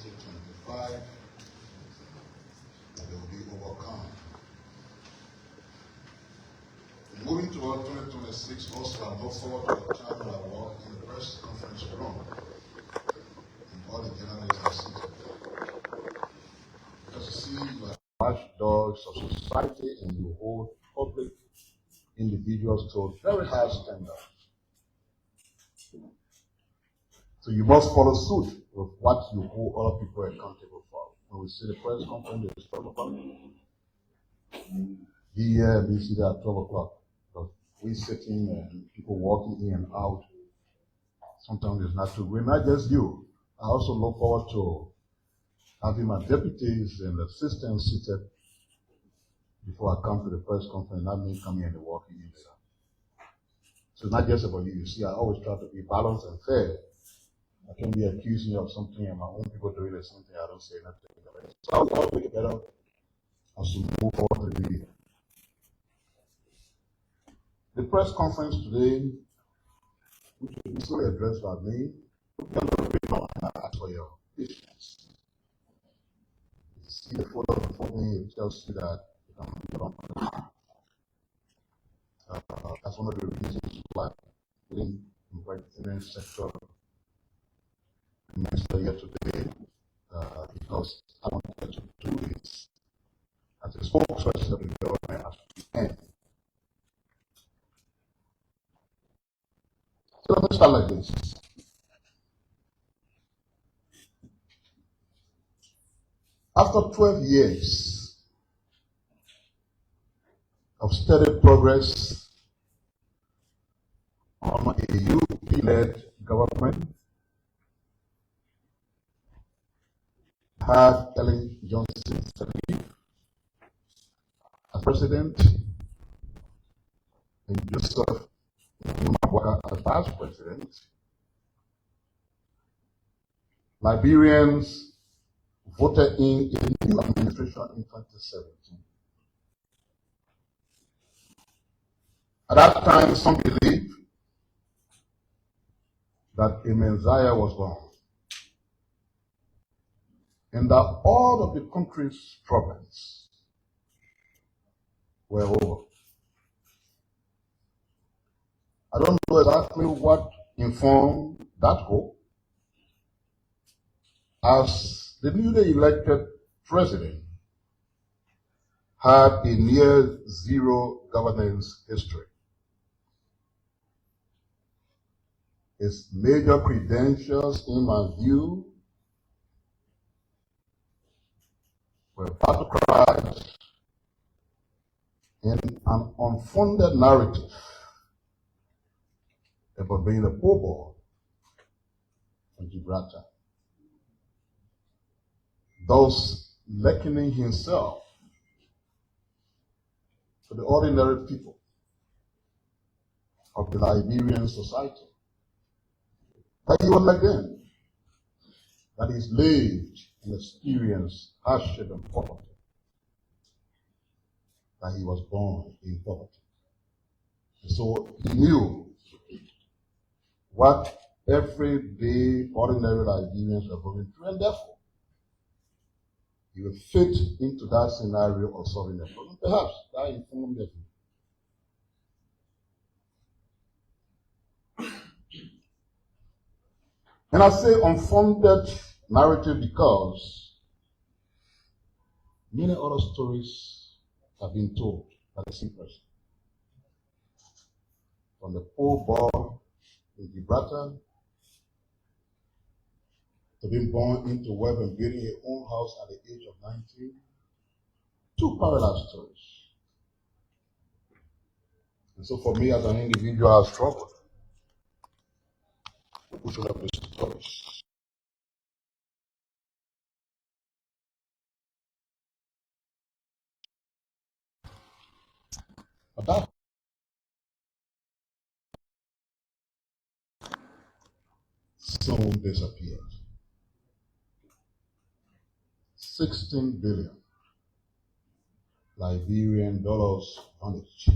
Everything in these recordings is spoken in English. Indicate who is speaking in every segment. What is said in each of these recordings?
Speaker 1: 2025, they will be overcome. Moving toward 2026, also I look forward to the time that I walk in the press conference room and all the journalists I see today. Because you see, you are watchdogs of society and you hold public individuals to a very high standard. So you must follow suit with what you hold other people accountable for. When we see the press conference, it's 12 o'clock. Here, we see that at 12 o'clock. But we sitting and people walking in and out. Sometimes it's not too great. Not just you. I also look forward to having my deputies and assistants seated before I come to the press conference, not me coming and walking in there. So it's not just about you. You see, I always try to be balanced and fair. I can be accusing you of something and my own people doing the same thing. I don't say nothing about it. So I'll make it better as we move forward to the meeting. The press conference today, which will be solely addressed by me, will be a little bit long. I ask for your patience. You see the photo before me, it tells you that that's one of the reasons why we didn't invite the finance sector minister here today, because I wanted to do this as a spokesperson of the government as we can. So let's start like this. After 12 years of steady progress on a UP-led government, had Ellen Johnson Sirleaf as president and Joseph Nwabwaka as vice president. Liberians voted in a new administration in 2017. At that time, some believed that a Messiah was born and that all of the country's problems were over. I don't know exactly what informed that hope, as the newly elected president had a near zero governance history. His major credentials, in my view, were battle cries and an unfounded narrative about being a poor boy from Gibraltar, thus likening himself to the ordinary people of the Liberian society. That he was like them, that he's lived and experienced hardship and poverty, that he was born in poverty. And so he knew what everyday ordinary Liberians are going through, and therefore he would fit into that scenario of solving the problem. Perhaps that informed him. And I say unfounded narrative because many other stories have been told by the same person. From the poor boy in Gibraltar to being born into wealth and building his own house at the age of 19. Two parallel stories. And so for me as an individual, I struggled which one of the stories. But that soon disappeared. 16 billion Liberian dollars vanished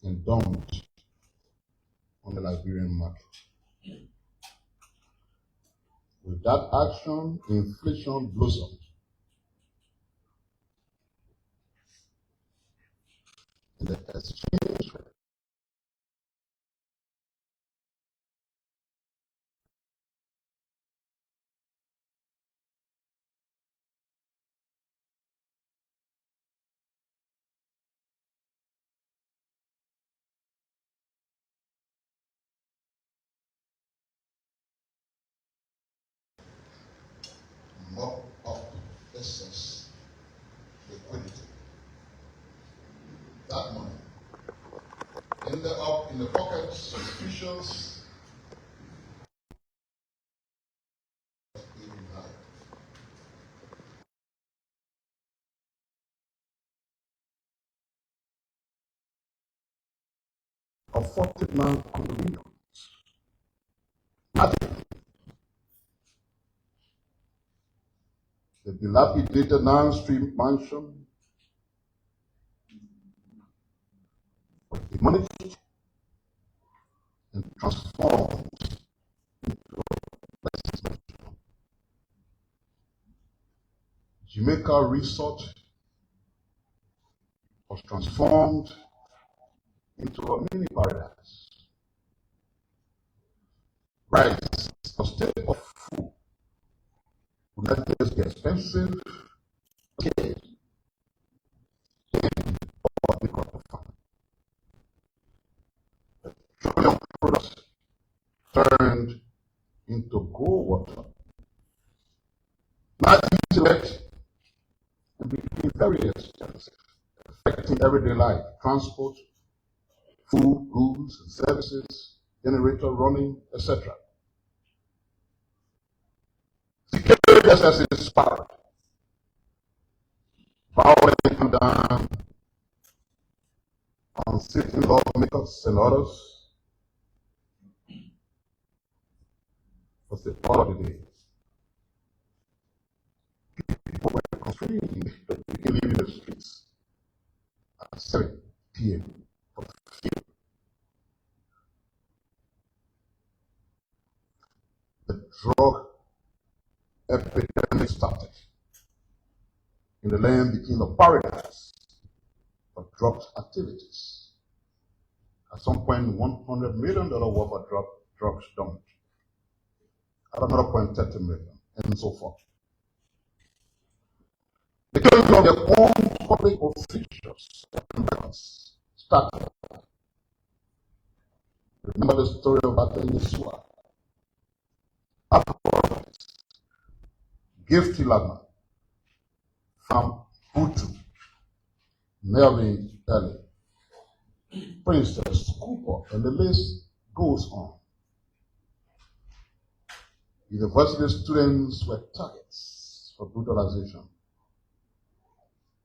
Speaker 1: and dumped on the Liberian market. With that action, inflation blossomed. And the exchange rate mopped up excess liquidity. That money ended up in the pockets of officials even higher. A 40-man condominium. Imagine the dilapidated 9-street mansion was demolished and transformed. Jamaica Resort was transformed into a mini paradise. Rice, a staple of food, would not just be expensive, okay, or because of fun. Petroleum products turned into gold water. Not intellect and became very expensive, affecting everyday life, transport, food, goods, and services, generator running, etc. Security just as power. Power came down on sitting lawmakers and others was the part of the day. People were constrained that they can leave the streets at 7 p.m. for fear. The drug epidemic started. And the land became a paradise for drug activities. At some point, $100 million worth of drugs dumped. At another point, 30 million, and so forth. The killing of their own public officials and members started. Remember the story of Atenisua. Afterwards, Gifty Lama from Hutu, Melvin Ellie, Princess Cooper, and the list goes on. University students were targets for brutalization.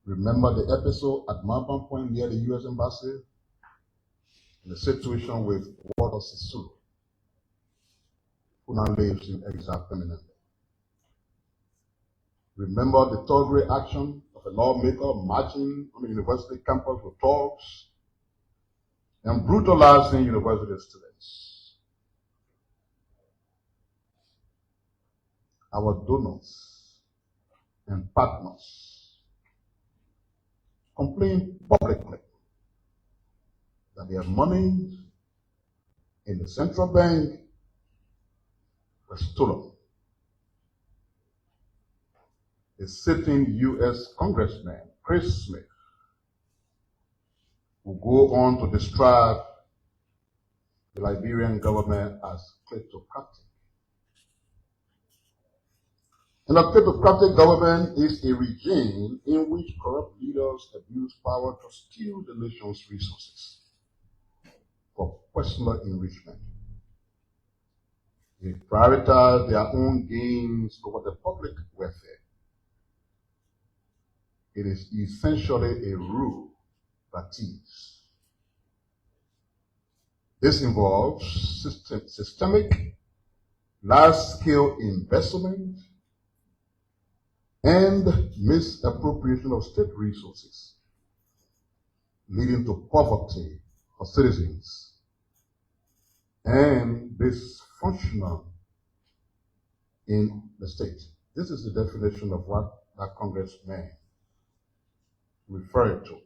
Speaker 1: Remember the episode at Mampan Point near the U.S. Embassy? And the situation with Walter Sisulu, who now lives in exile permanently. Remember the third-rate action of a lawmaker marching on the university campus with dogs and brutalizing university students. Our donors and partners complained publicly that their money in the central bank was stolen. A sitting U.S. Congressman, Chris Smith, will go on to describe the Liberian government as kleptocratic. And a kleptocratic government is a regime in which corrupt leaders abuse power to steal the nation's resources for personal enrichment. They prioritize their own gains over the public welfare. It is essentially a rule that thieves. This involves systemic, large-scale investment and misappropriation of state resources, leading to poverty for citizens and dysfunctional in the state. This is the definition of what that congressman referred to.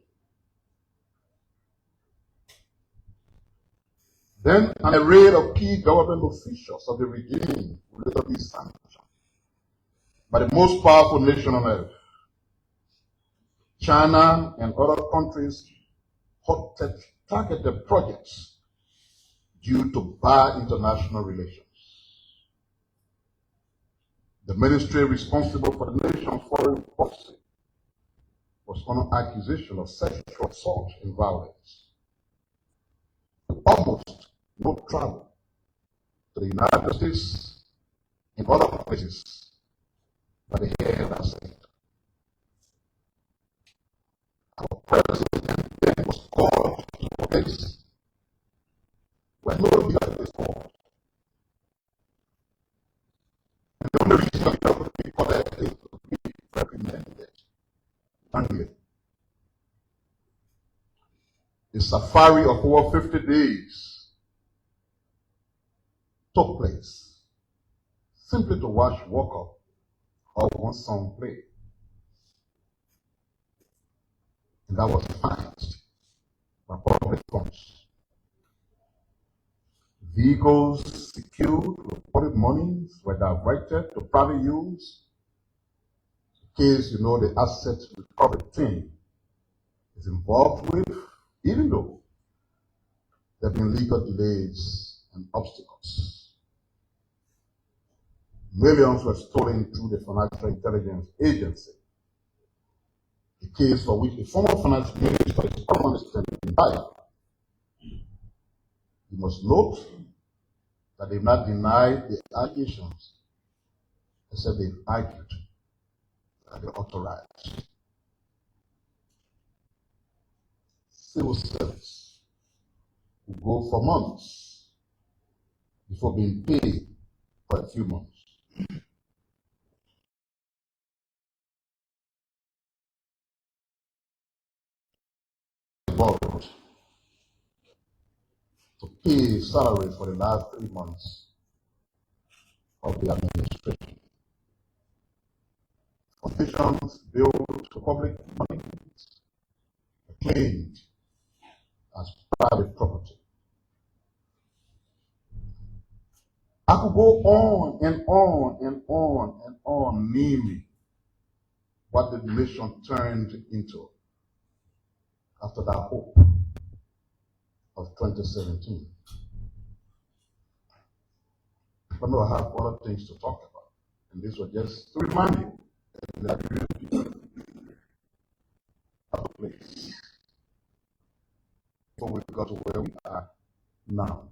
Speaker 1: Then an array of key government officials of the regime will later be sanctioned by the most powerful nation on earth. China and other countries targeted projects due to bad international relations. The ministry responsible for the nation's foreign policy was under accusation of sexual assault and violence. Almost no travel to the United States and other places by the head of our state. Our president then was called to a place where no leader is called. And the only reason we don't be called is to be reprimanded. Finally, a safari of over 50 days took place simply to watch Walker or one song play. And that was financed by public funds. Vehicles secured with public monies were diverted to private use. In case you know the asset recovery team is involved with, even though there have been legal delays and obstacles. Millions were stolen through the Financial Intelligence Agency, a case for which the former finance minister is commonly standing by. You must note that they've not denied the allegations, except they've argued that they're authorized. Civil service will go for months before being paid for a few months. Borrowed to pay salary for the last 3 months of the administration. Foundations built to public money are claimed as private property. I could go on and on and on and on, naming what the nation turned into after that hope of 2017. But no, I have other things to talk about. And this was just to remind you that the place before we got to where we are now.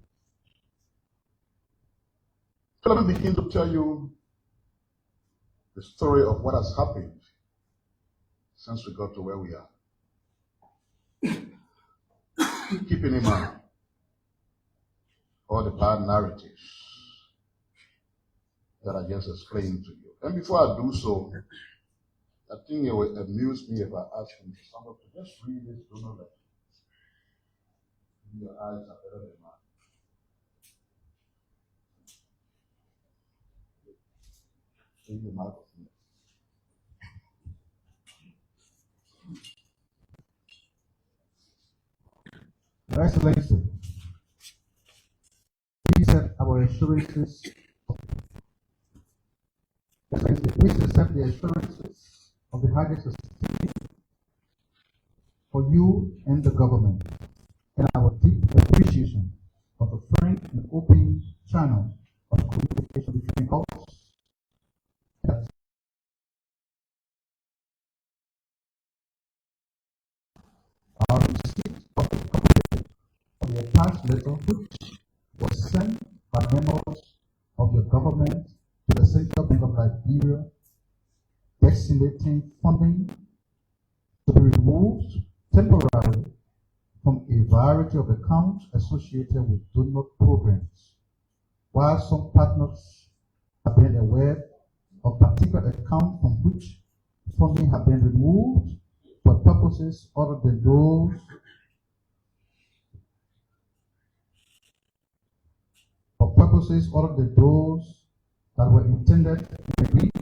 Speaker 1: So let me begin to tell you the story of what has happened since we got to where we are. Keeping in mind all the bad narratives that I just explained to you. And before I do so, I think it would amuse me if I ask you someone to just read this donor letter. Your eyes are better than mine. Change the microphone.
Speaker 2: Your Excellency, please accept our assurances. Excellency, please accept the assurances of the highest esteem for you and the government, and our deep appreciation of the frank and open channel of communication between us. Our receipt of the copy of the attached letter, which was sent by members of your government to the Central Bank of Liberia, designating funding to be removed temporarily from a variety of accounts associated with donor programs, while some partners have been aware of particular accounts from which funding have been removed for purposes other than those that were intended to be agreed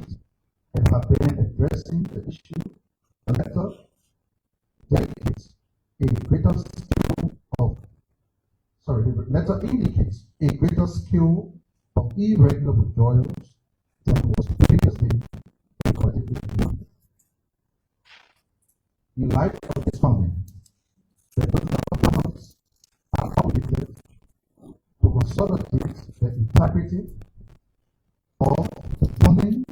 Speaker 2: and have been addressing the issue. The letter indicates a greater skill of irregular withdrawals than was previously recorded. In light of this finding, the governments are obligated to consolidate the integrity of the funding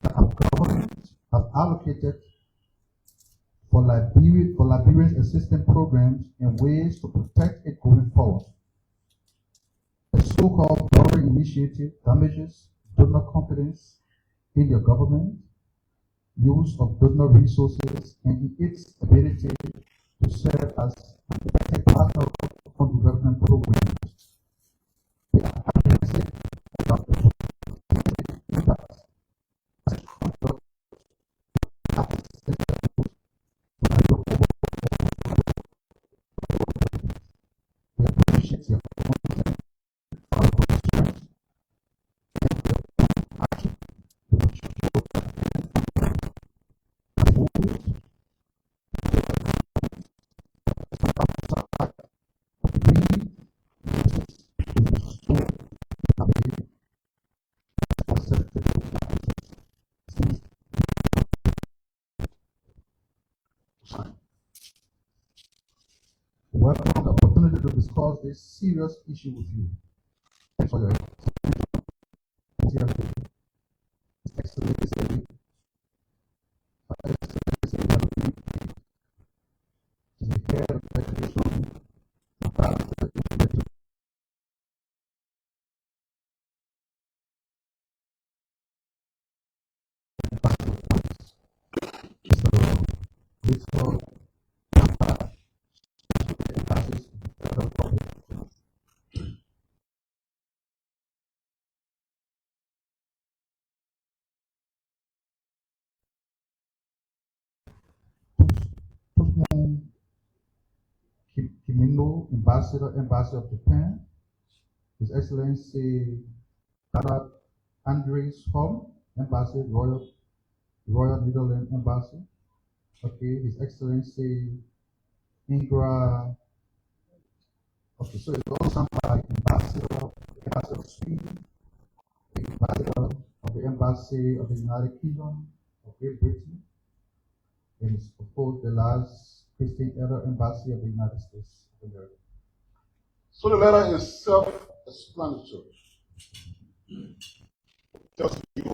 Speaker 2: that our government has allocated for Liberia's existing programs in ways to protect it going forward. The so-called borrowing initiative damages donor confidence in your government, use of donor resources, and its ability to serve as an effective partner on development programs. They are apprehensive about the impact as a conduct we appreciate your concern, our concerns, and your action to ensure that moves outside of the uses to restore the acceptable practices. Welcome the opportunity to discuss this serious issue with you. Thanks for your Excellency. Kimino, Ambassador of Japan, His Excellency Bernard Andres Holm, Embassy, Royal Netherlands Embassy. Okay, His Excellency Ingra. Okay, so it's also by Ambassador of Sweden, the Ambassador of the Embassy of the United Kingdom of Great Britain, and it's of course the last Christian Elder Embassy of the United States of America.
Speaker 1: So the letter is self-explanatory. Just you.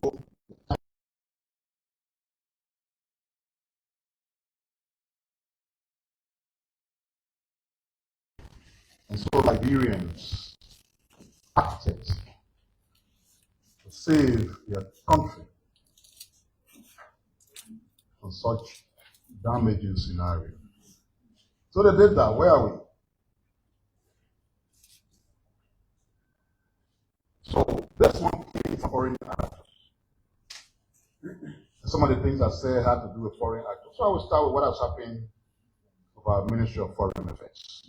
Speaker 1: And so Liberians acted to save their country from such damaging scenario. So they did that. Where are we? So that's one thing for foreign actors. Some of the things I said had to do with foreign actors. So I will start with what has happened with our Ministry of Foreign Affairs.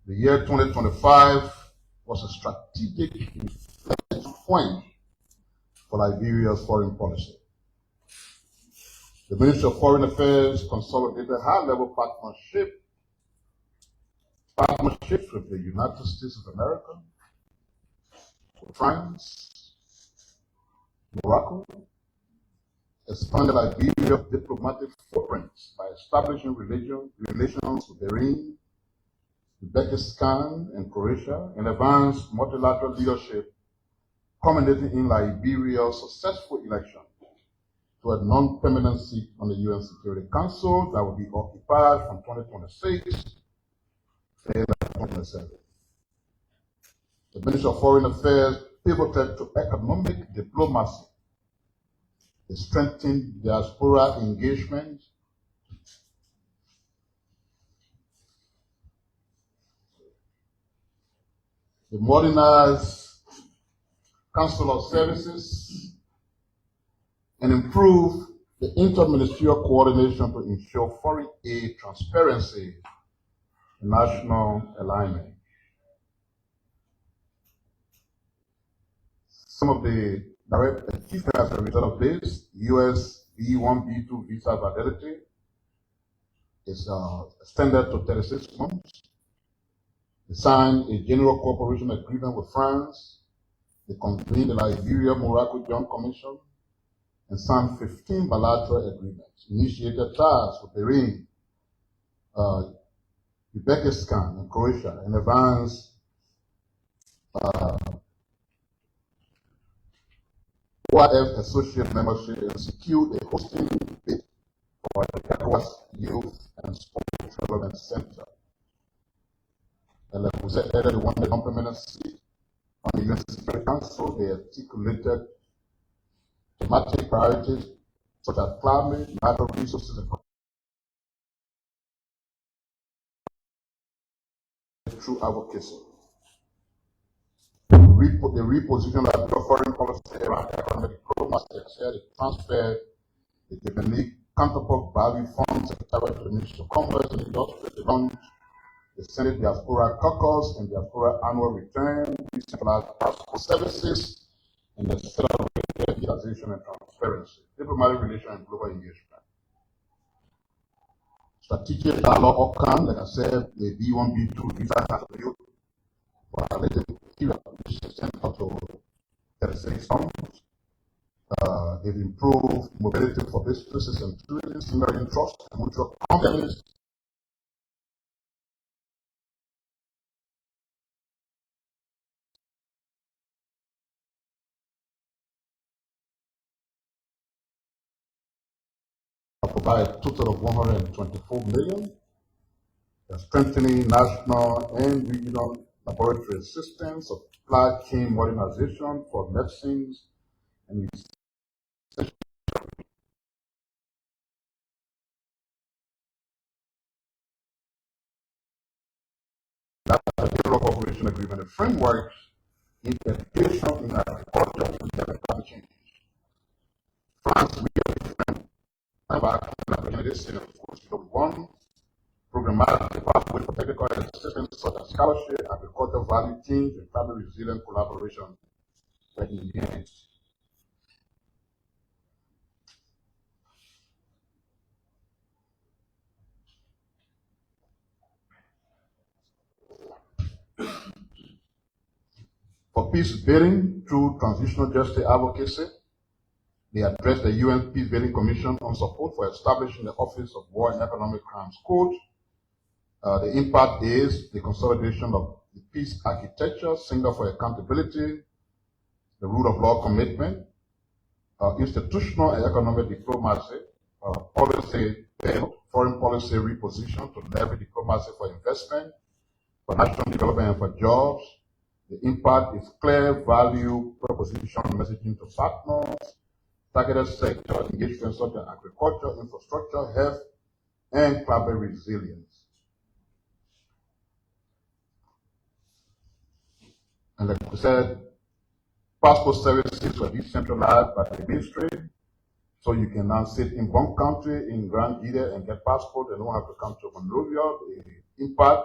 Speaker 1: The year 2025 was a strategic point for Liberia's foreign policy. The Ministry of Foreign Affairs consolidated high-level partnerships with the United States of America, France, Morocco, expanded Liberia's diplomatic footprints by establishing relations with Bahrain, Uzbekistan, and Croatia, and advanced multilateral leadership, culminating in Liberia's successful election to a non-permanent seat on the UN Security Council that will be occupied from 2026 to 2027. The Ministry of Foreign Affairs pivoted to economic diplomacy. It strengthened diaspora engagement, the modernized Consular Services, and improve the interministerial coordination to ensure foreign aid transparency and national alignment. Some of the direct achievements as a result of this: U.S. B1, B2 visa validity is extended to 36 months. They signed a general cooperation agreement with France. They convened the Liberia Morocco Joint Commission and signed 15 bilateral agreements. Initiated ties with Bahrain, Uzbekistan, and Croatia, and advanced OIF associate membership and secured a hosting bid for the ECOWAS Youth and Sports Development Center. And like we said earlier, they won the non-permanent seat on the UN Security Council. They articulated thematic priorities such as climate, natural resources, and through advocacy. The reposition of the foreign policy around economic diplomacy, they transferred the Lebanese counterpart value funds secretariat to the Ministry of Commerce and Industry. They launched the Senate Diaspora Caucus and Diaspora Annual Return, decentralized passport services, and the accelerated digitization and transparency, diplomatic relations, and global engagement. Strategic dialogue outcome, like I said, the B1, B2 visa has built for a relative period, which is up to 36 months. They've improved mobility for businesses and tourists, similar trust and mutual confidence. Provide a total of 124 million. They're strengthening national and regional laboratory systems, supply chain modernization for medicines, and that's a general cooperation agreement. The frameworks in education, in agriculture, and climate change. France, we are different about this, and of course, one programmatic pathway for technical assistance such as scholarship, agriculture value chains, and climate resilient collaboration were enhanced. For peace building through transitional justice advocacy, they addressed the UN Peace Building Commission on support for establishing the Office of War and Economic Crimes Court. The impact is the consolidation of the peace architecture, single for accountability, the rule of law commitment, institutional and economic diplomacy, policy, foreign policy reposition to leverage diplomacy for investment, for national development, and for jobs. The impact is clear value proposition messaging to partners, targeted sector engagement such as agriculture, infrastructure, health, and climate resilience. And like we said, passport services were decentralized by the ministry, so you can now sit in one country in Grand Guinea and get passport and don't have to come to Monrovia. The impact,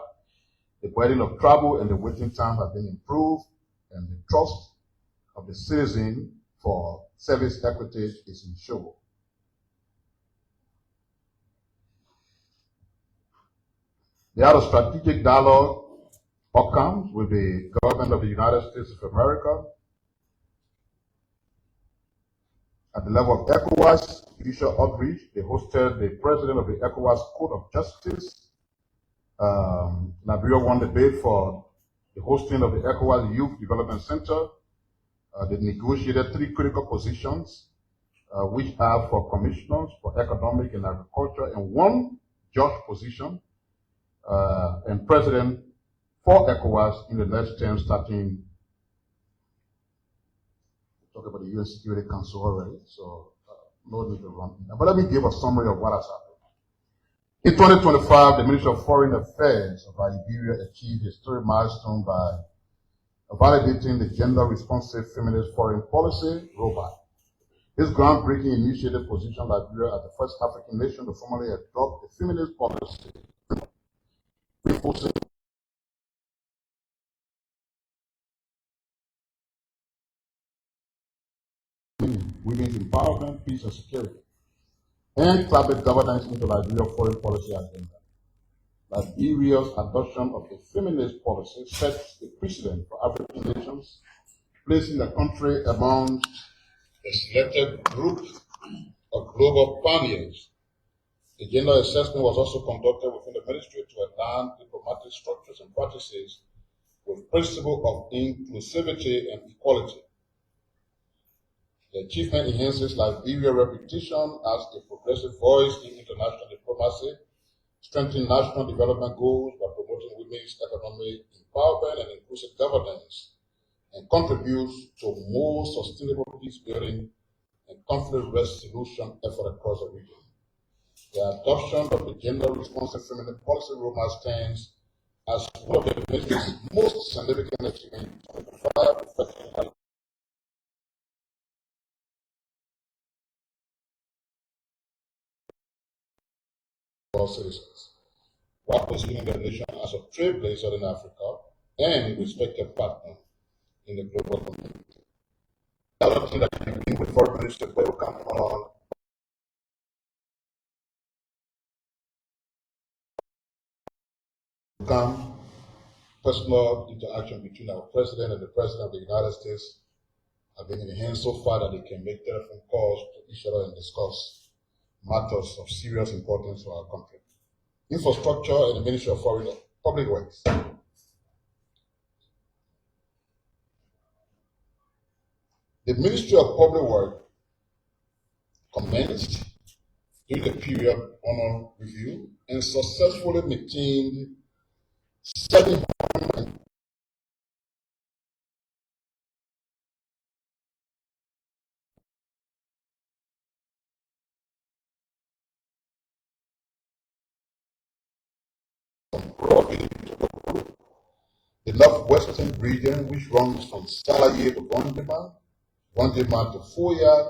Speaker 1: the burden of travel and the waiting time have been improved, and the trust of the citizen for service equity is ensured. The other strategic dialogue outcomes with the government of the United States of America at the level of ECOWAS, judicial outreach. They hosted the president of the ECOWAS Court of Justice. Liberia won the bid for the hosting of the ECOWAS Youth Development Center. They negotiated 3 critical positions, which are for commissioners for economic and agriculture, and 1 judge position, and president for ECOWAS in the next term starting. Talk about the UN Security Council already, so no need to run. But let me give a summary of what has happened. In 2025, the Ministry of Foreign Affairs of Liberia achieved a historic milestone by validating the gender-responsive feminist foreign policy roadmap. This groundbreaking initiative positioned Liberia as the first African nation to formally adopt a feminist policy, reinforcing women's empowerment, peace, and security, and climate governance into Liberia's foreign policy agenda. Liberia's adoption of a feminist policy sets a precedent for African nations, placing the country among a selected group of global pioneers. A gender assessment was also conducted within the ministry to align diplomatic structures and practices with principles of inclusivity and equality. The achievement enhances Liberia's reputation as a progressive voice in international diplomacy, strengthening national development goals by promoting women's economic empowerment and inclusive governance, and contributes to more sustainable peace building and conflict resolution effort across the region. The adoption of the gender-responsive feminine policy roadmap stands as one of the ministry's most significant achievements to provide effective for citizens, while positioning the nation as a trailblazer in Africa and a respected partner in the global community. The other thing that you bring with foreign ministers will come on come personal interaction between our president and the president of the United States have been enhanced so far that they can make telephone calls to each other and discuss matters of serious importance to our country. Infrastructure and the Ministry of Foreign Public Works. The Ministry of Public Works commenced during the period under review and successfully maintained 7 the northwestern region, which runs from Salaye to Gondema, Gondema to Foya,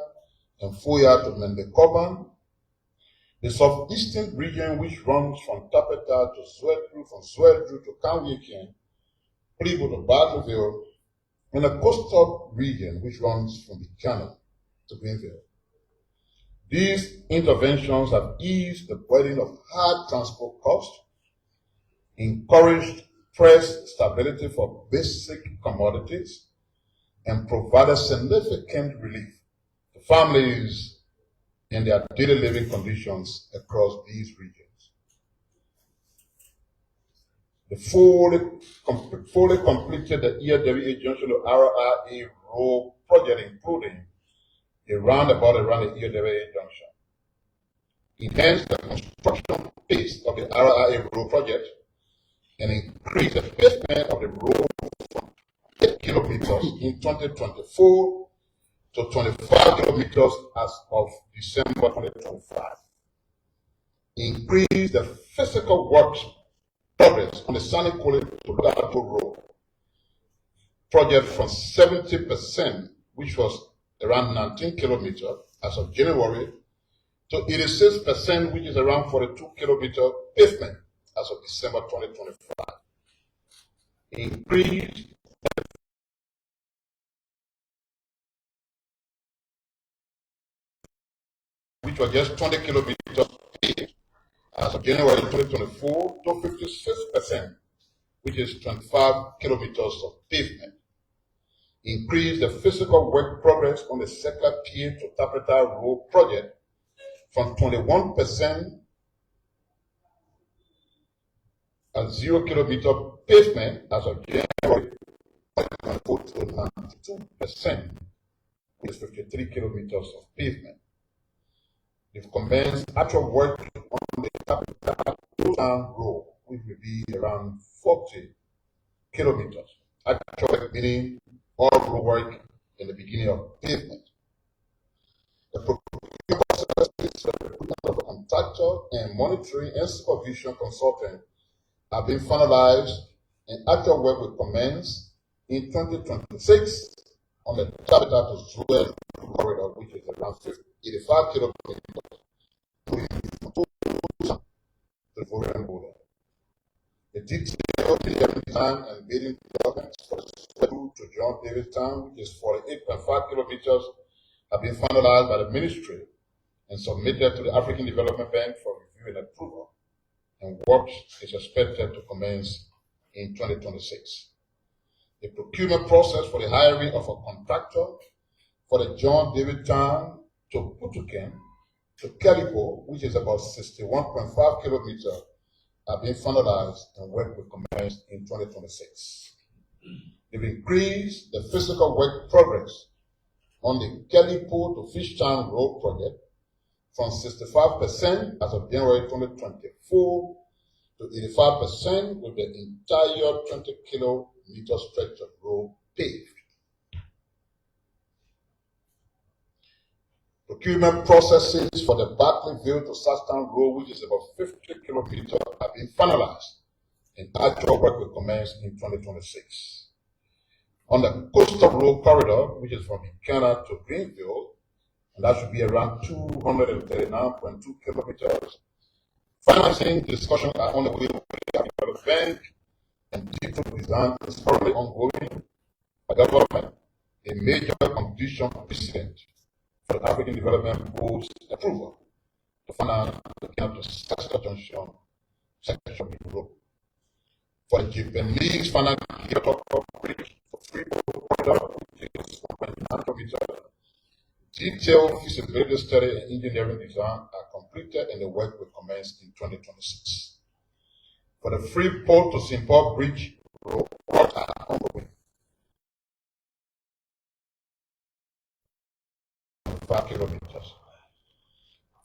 Speaker 1: and Foya to Mendekoban. The southeastern region, which runs from Tapeta to Swedru, from Swedru to Kanwikian, Plibo to Bartleville, and the coastal region, which runs from the Channel to Greenville. These interventions have eased the burden of high transport costs, encouraged price stability for basic commodities, and provided significant relief to families in their daily living conditions across these regions. The fully completed the ERWA junction to RIA road project, including a roundabout around the ERWA junction. Enhanced the construction pace of the RIA road project and increased the pavement of the road from 8 kilometers in 2024 to 25 kilometers as of December 2025. Increased the physical works progress on the Sanikole to Dato Road project from 70%, which was around 19 kilometers as of January, to 86%, which is around 42 kilometer pavement as of December 2025. Increased which was just 20 kilometers paved as of January 2024 to 56%, which is 25 kilometers of pavement. Increased the physical work progress on the Sekla Pier to Tapeta Road project from 21% at 0 kilometer pavement as of January 2024 to 92%, which is 53 kilometers of pavement. They've commenced actual work on the Tapeta Road, which will be around 40 kilometers. Actual work meaning all road work in the beginning of pavement. The procurement process is the recruitment of a contractor and monitoring and supervision consultant have been finalized, and actual work will commence in 2026 on the Tapeta to Suez corridor, which is around 85 kilometers to the foreign border. The detailed engineering design and bidding documents for the Swedru to John Davis Town, which is 48.5 kilometers, have been finalized by the ministry and submitted to the African Development Bank for review and approval, and work is expected to commence in 2026. The procurement process for the hiring of a contractor for the John David Town to Putuken to Calico, which is about 61.5 kilometers, have been finalized and work will commence in 2026. They've increased the physical work progress on the Calico to Fishtown Road project from 65% as of January 2024 to 85% with the entire 20-kilometer stretch of road paved. Procurement processes for the Barclayville to Sastown Road, which is about 50 kilometers, have been finalized, and actual work will commence in 2026. On the coastal road corridor, which is from Buchanan to Greenville, and that should be around 239.2 kilometers, financing discussions are on the way with the bank, and detailed design is currently ongoing by government, a major condition precedent for the African Development Board's approval to finance the Buchanan to Sastown Junction section of the road. For the Japanese finance bridge for Freeport corridor, which is 1.9 kilometers, detailed feasibility study and engineering design are completed and the work will commence in 2026. For the Freeport to St. Paul Bridge road, work are ongoing. 5 kilometers.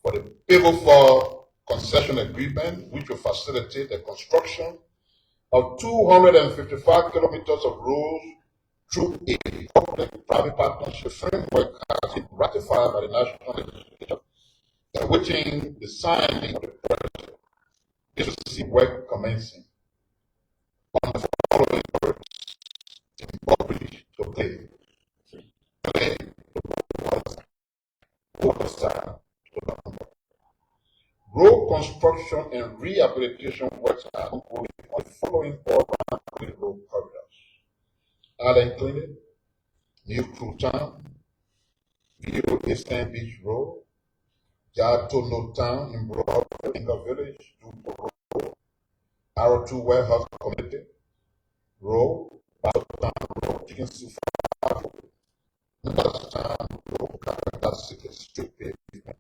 Speaker 1: For the People for Concession Agreement, which will facilitate the construction of 255 kilometers of roads through a public-private partnership framework has been ratified by the National Legislature, awaiting the signing of the President. This will see work commencing on the following words in public to play. Road construction and rehabilitation works are ongoing on the following urban road corridors: Allen Clinic, New Crew Town, View Eastern Beach Road, Yatono Town in Broadway, Inga Village, Dubo Road, Arrow 2 Warehouse Community Road, Town Road, Chicken Soup Road, Town Road, Capital City Street Pavement.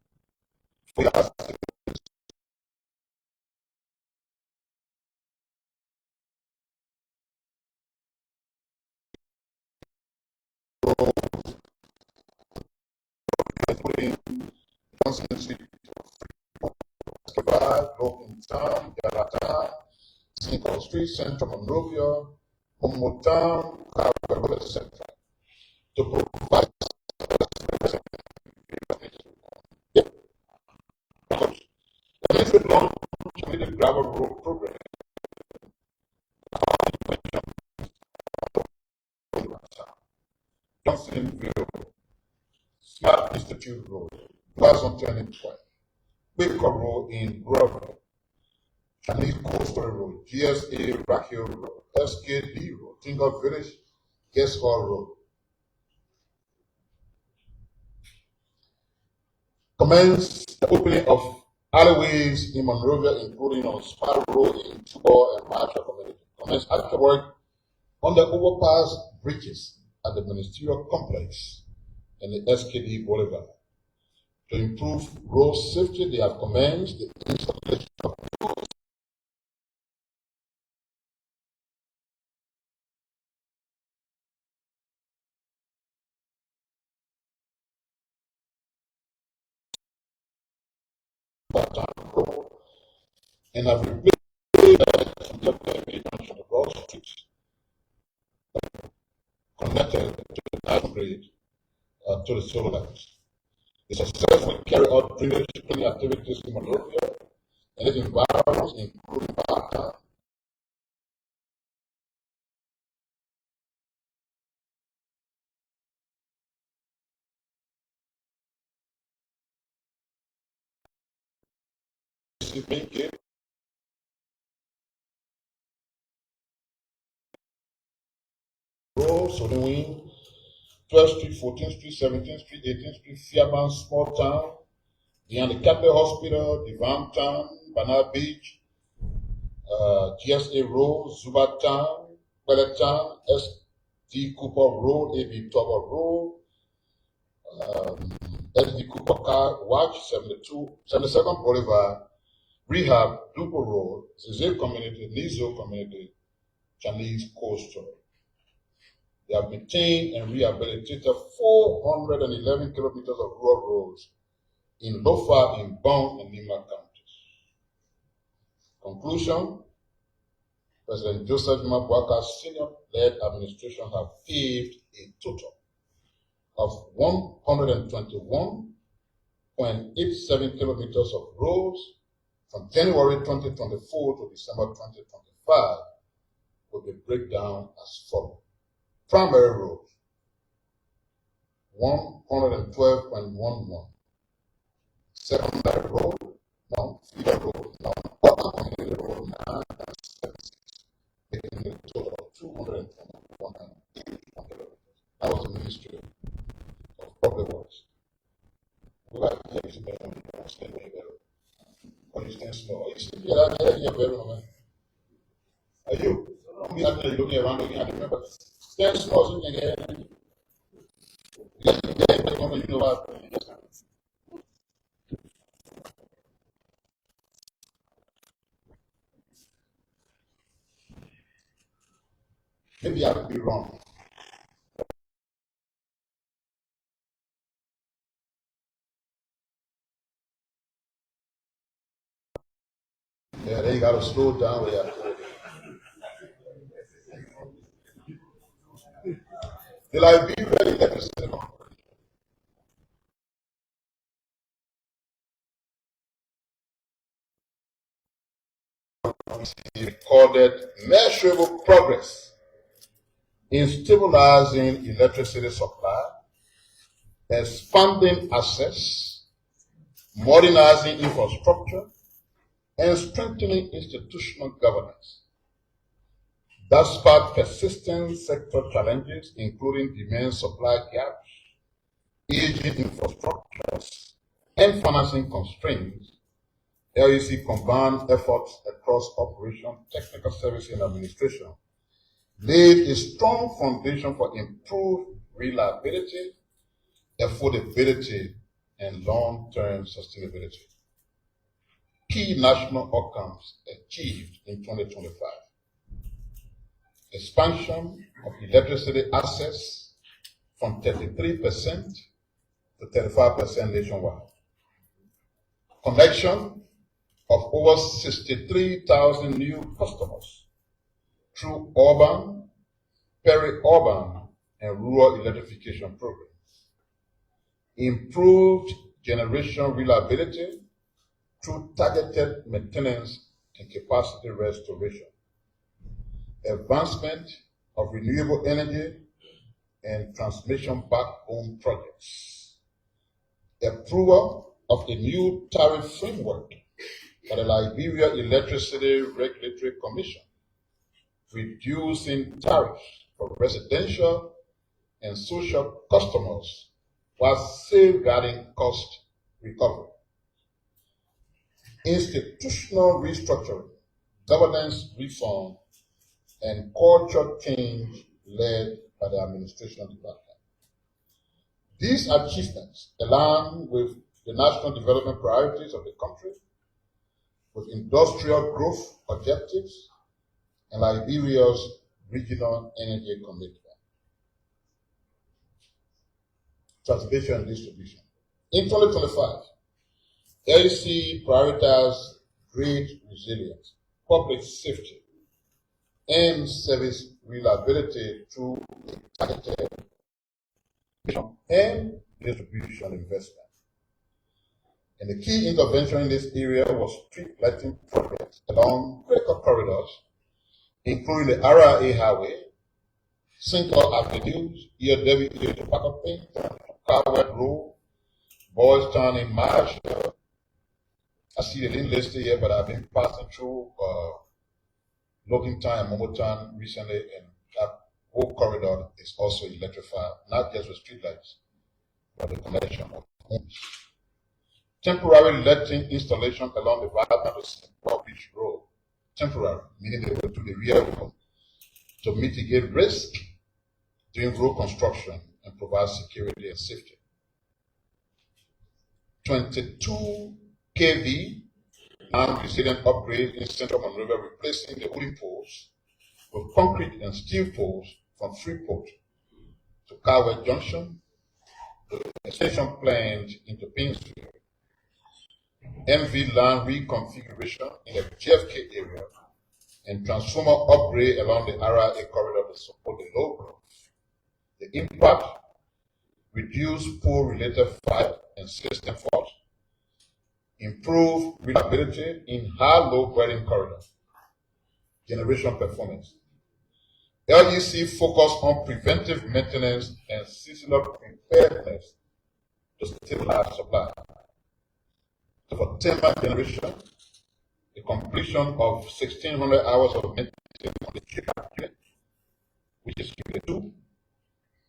Speaker 1: Constantly provide Broken Town, Galata, Single Street, Central Monrovia, Homo Town, Carver Central. To provide the next long committed gravel road program. Johnsonville, Smart Institute Road, Blossom Turning Point, Baker Road in Broadway, Chinese Coastal Road, GSA Rock Hill Road, SKD Road, Tingle Village, Guest Hall Road. Commence the opening of alleyways in Monrovia, including on Sparrow Road in Tubor and Marshall Community. Commence active work on the overpass bridges at the Ministerial Complex and the SKD Boulevard. To improve road safety, they have commenced the installation of road and have replaced the junction of Broad Street connected to the national grid to the solar lights. They successfully carry out drainage cleaning activities in Monrovia and its environments, including Parktown. Road, Sodowing, 12th Street, 14th Street, 17th Street, 18th Street, Fairbanks, Small Town, beyond the Catholic Hospital, Devon Town, Banana Beach, GSA Road, Zuba Town, Pellet Town, SD Cooper Road, AB Tower Road, SD Cooper Car Watch, 72nd Boulevard, Rehab, Dupo Road, Zizé Community, Nizo Community, Chinese Coastal. They have maintained and rehabilitated 411 kilometers of rural roads in Lofa, in Bong, and Nima counties. Conclusion: President Joseph Mabuaka's senior-led administration have paved a total of 121.87 kilometers of roads from January 2024 to December 2025, with a breakdown as follows. Primary roads, 112.11. Secondary road, 1. Feeder road, 1. Upper community road, 9. And 76, making a total of 221.81 kilometers. That was the Ministry of Public Works. We like to hear you stand way better. Or you stand small. You stand here better, man. Are you? I'm looking around, looking at the members. Stand small so you can get it. You know what? Maybe I could be wrong. Yeah, then you got to slow down with that. The Liberia electricity recorded measurable progress in stabilizing electricity supply, expanding access, modernizing infrastructure, and strengthening institutional governance. Despite persistent sector challenges, including demand supply gaps, aging infrastructures, and financing constraints, LEC combined efforts across operation, technical service, and administration laid a strong foundation for improved reliability, affordability, and long-term sustainability. Key national outcomes achieved in 2025. Expansion of electricity access from 33% to 35% nationwide. Connection of over 63,000 new customers through urban, peri-urban, and rural electrification programs. Improved generation reliability through targeted maintenance and capacity restoration. Advancement of renewable energy and transmission backbone projects. Approval of a new tariff framework by the Liberia Electricity Regulatory Commission, reducing tariffs for residential and social customers while safeguarding cost recovery. Institutional restructuring, governance reform, and culture change led by the administration department. These achievements align with the national development priorities of the country, with industrial growth objectives, and Liberia's regional energy commitment. Transmission and distribution. In 2025, LEC prioritized grid resilience, public safety, and service reliability through targeted and distribution investment. And the key intervention in this area was street lighting projects along critical corridors, including the RIA Highway, Single Avenues, EW to Packapin, Carwell Road, Boys Town in Marshall. I see the link listed here, but I've been passing through Logan Town and Momo Town recently, and that whole corridor is also electrified, not just with streetlights, but the connection of homes. Temporary lighting installation along the Vibrant Beach Road. Temporary, meaning they will do the rear road to mitigate risk during road construction and provide security and safety. 22 kV resilient upgrade in Central Monrovia, replacing the wooden poles with concrete and steel poles from Freeport to Carwell Junction, the extension planned into Pinsville, MV line reconfiguration in the JFK area, and transformer upgrade along the RIA corridor to support the low growth. The impact: reduce pole-related fire and system fault, improve reliability in high-low burning corridor, generation performance. LEC focus on preventive maintenance and seasonal preparedness to stabilize supply. So for thermal generation, the completion of 1,600 hours of maintenance on the GCAP unit, which is unit 2,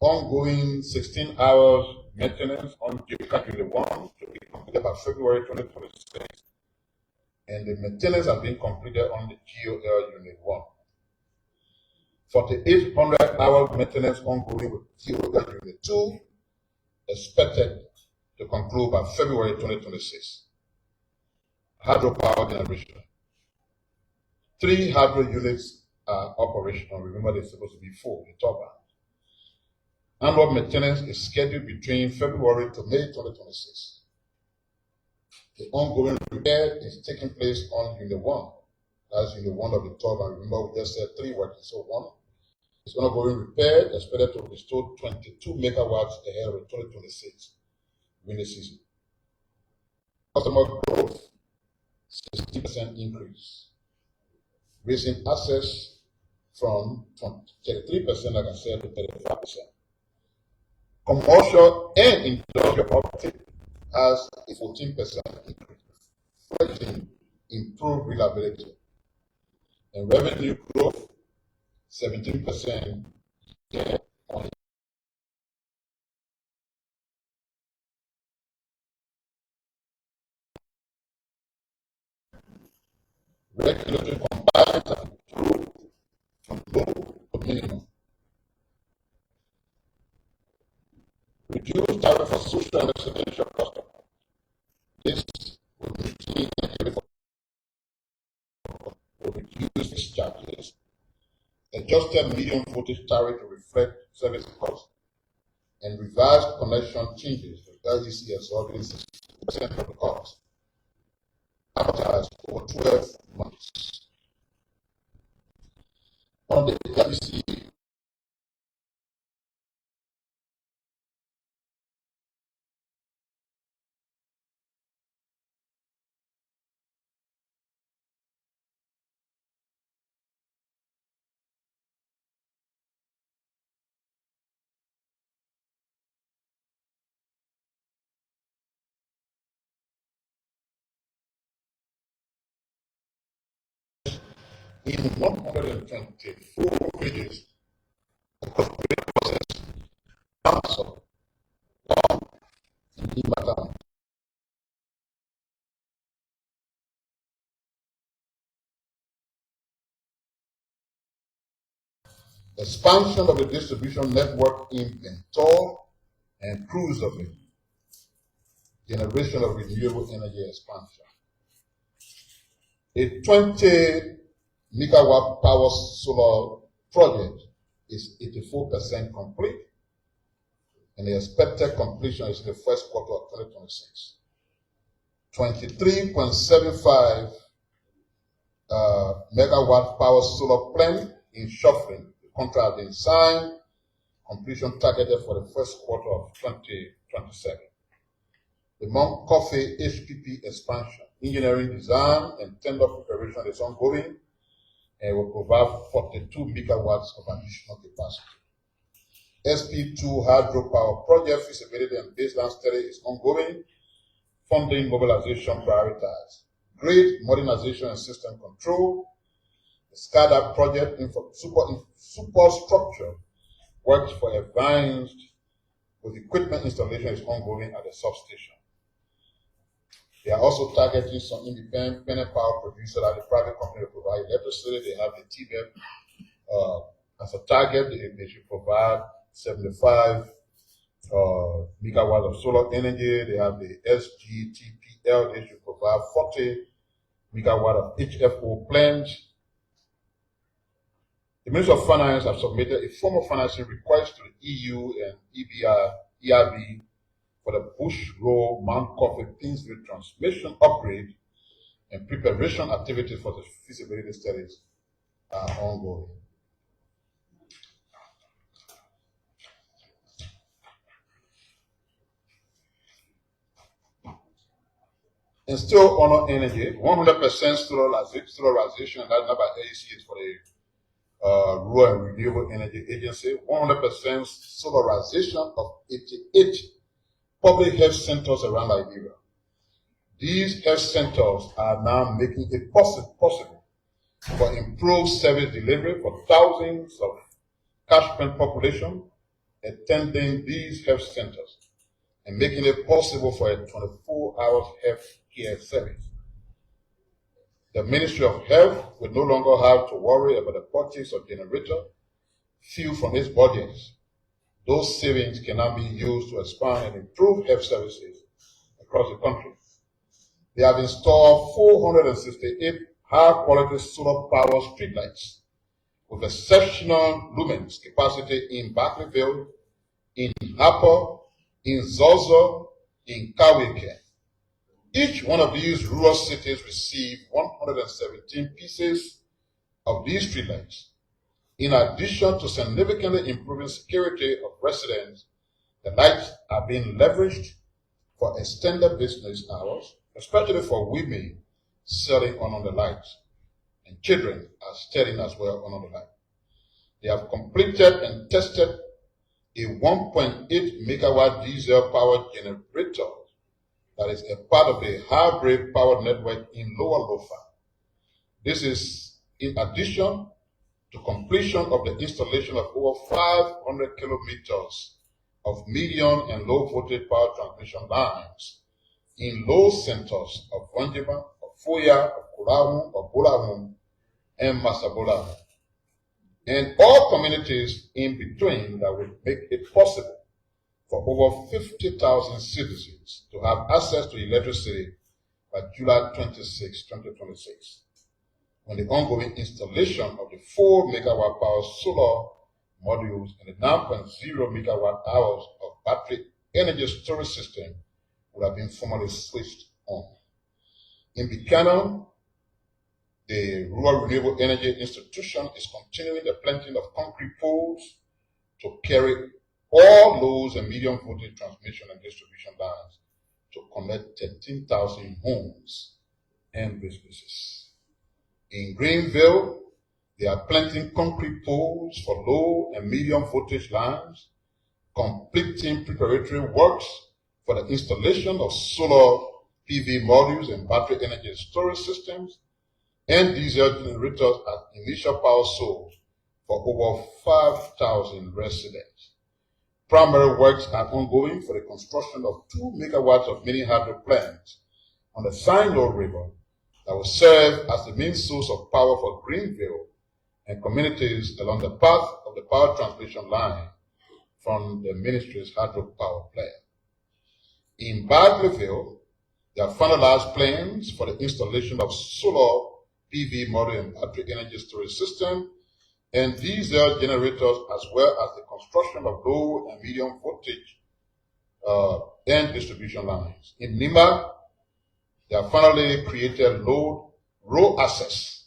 Speaker 1: ongoing 16 hours maintenance on GCAP unit 1 to be completed by February 2026, and the maintenance has been completed on the GOL unit 1. 4,800 hours maintenance ongoing with GOL unit 2, expected to conclude by February 2026. Hydropower generation. 3 hydro units are operational. Remember, they're supposed to be 4, the turbines. Annual maintenance is scheduled between February to May 2026. The ongoing repair is taking place on Unit 1. That's Unit 1 of the turbine. Remember, we just said 3 working, so 1 is ongoing repair, expected to restore 22 megawatts ahead of the 2026 winter season. Customer growth, 60% increase, raising access from 33%, like I said, to 35%. Commercial and industrial uptake has a 14% increase, reflecting improved reliability. And revenue growth, 17% year on year. Regulatory compliance have improved from low to minimum. Reduce tariff for social and residential customers. This will reduce these charges. Adjusted medium voltage tariff to reflect service costs, and revised connection changes to LEC absorbing 60% of the cost, amortized over 12 months. On the LEC, in 124 pages, the cost process, council, and Madam. Expansion of the distribution network in Bentor and Cruise of it. Generation of renewable energy expansion. A 20 megawatt power solar project is 84% complete, and the expected completion is in the first quarter of 2026. 23.75 megawatt power solar plant in Shuffling. The contract has been signed. Completion targeted for the first quarter of 2027. The Mount Coffee HPP expansion, engineering design and tender preparation is ongoing and will provide 42 megawatts of additional capacity. SP2 hydropower project feasibility and baseline study is ongoing. Funding mobilization prioritized. Grid modernization and system control. The SCADA project superstructure work for advanced with equipment installation is ongoing at the substation. They are also targeting some independent power producers that the private company will provide electricity. They have the TBEP as a target. They should provide 75 megawatts of solar energy. They have the SGTPL. They should provide 40 megawatt of HFO plants. The Ministry of Finance have submitted a form of financing request to the EU and ERB for the Bush Road Mount Coffee Pinsville transmission upgrade, and preparation activities for the feasibility studies are ongoing. And still on energy, 100% solarization, and that's not by AEC, it's for the Rural and Renewable Energy Agency, 100% solarization of 88 public health centers around Liberia. These health centers are now making it possible for improved service delivery for thousands of catchment population attending these health centers, and making it possible for a 24-hour health care service. The Ministry of Health will no longer have to worry about the purchase of generator fuel from its budgets. Those savings can now be used to expand and improve health services across the country. They have installed 468 high-quality solar power streetlights with exceptional lumens capacity in Barkleyville, in Harper, in Zozo, in Kawike. Each one of these rural cities received 117 pieces of these streetlights. In addition to significantly improving security of residents, the lights are being leveraged for extended business hours, especially for women selling on the lights, and children are studying as well on the light. They have completed and tested a 1.8 megawatt diesel power generator that is a part of the hybrid power network in Lower Lofa. This is in addition to completion of the installation of over 500 kilometers of medium and low voltage power transmission lines in low centers of Wanjima, of Foya, of Kurahu, of Bulahum, and Masabola, and all communities in between that will make it possible for over 50,000 citizens to have access to electricity by July 26, 2026, when the ongoing installation of the 4 megawatt power solar modules and the 9.0 megawatt hours of battery energy storage system would have been formally switched on. In Buchanan, the Rural Renewable Energy Institution is continuing the planting of concrete poles to carry all low and medium voltage transmission and distribution lines to connect 13,000 homes and businesses. In Greenville, they are planting concrete poles for low and medium voltage lines, completing preparatory works for the installation of solar PV modules and battery energy storage systems, and diesel generators as initial power source for over 5,000 residents. Primary works are ongoing for the construction of 2 megawatts of mini hydro plants on the Sino River that will serve as the main source of power for Greenville and communities along the path of the power transmission line from the ministry's hydropower plant. In Barkleyville, they have finalized plans for the installation of solar PV module and battery energy storage system and diesel generators, as well as the construction of low and medium voltage and distribution lines. In Nima, they have finally created road access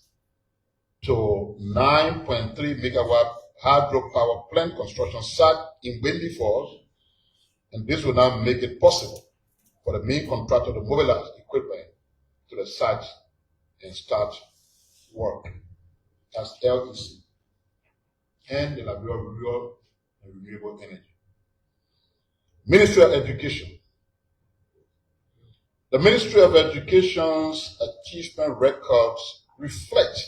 Speaker 1: to 9.3 megawatt hydropower plant construction site in Windy Falls, and this will now make it possible for the main contractor to mobilize equipment to the site and start work. That's LEC and the Liberia Rural and Renewable Energy. Ministry of Education. The Ministry of Education's achievement records reflect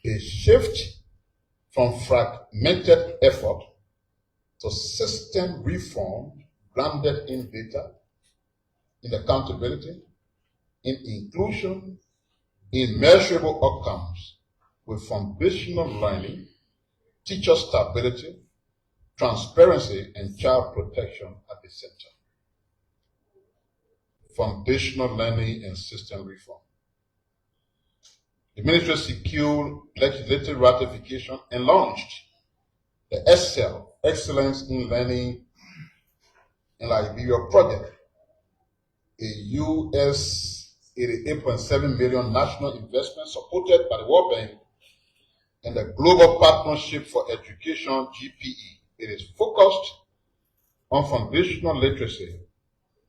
Speaker 1: a shift from fragmented effort to system reform grounded in data, in accountability, in inclusion, in measurable outcomes, with foundational learning, teacher stability, transparency, and child protection at the center. Foundational learning and system reform. The ministry secured legislative ratification and launched the EXCEL, Excellence in Learning in Liberia project, a US $88.7 million national investment supported by the World Bank and the Global Partnership for Education, GPE. It is focused on foundational literacy,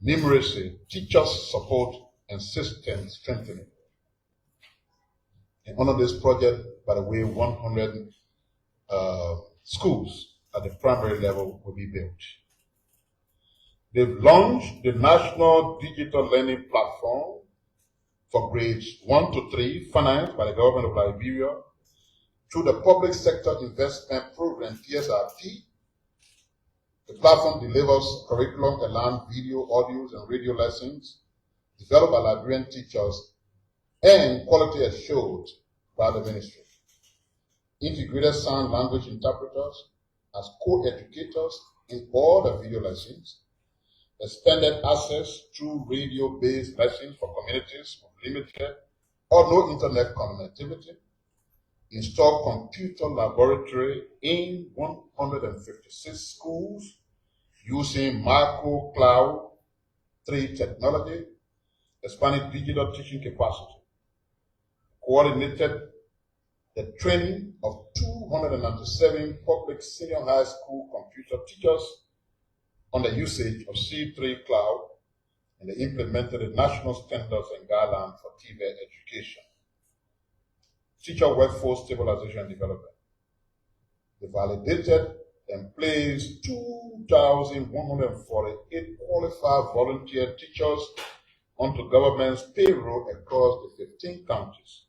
Speaker 1: numeracy, teachers support, and system strengthening. And under this project, by the way, 100 schools at the primary level will be built. They've launched the National Digital Learning Platform for grades 1 to 3, financed by the government of Liberia through the Public Sector Investment Program, PSRP. The platform delivers curriculum and learn video, audios, and radio lessons developed by Liberian teachers and quality assured by the ministry. Integrated sign language interpreters as co-educators in all the video lessons, expanded access through radio-based lessons for communities with limited or no internet connectivity, installed computer laboratory in 156 schools using micro cloud 3 technology, expanded digital teaching capacity, coordinated the training of 297 public senior high school computer teachers on the usage of C3 Cloud, and they implemented the national standards and guidelines for TVET education. Teacher workforce stabilization and development. They validated and placed 2,148 qualified volunteer teachers onto government's payroll across the 15 counties.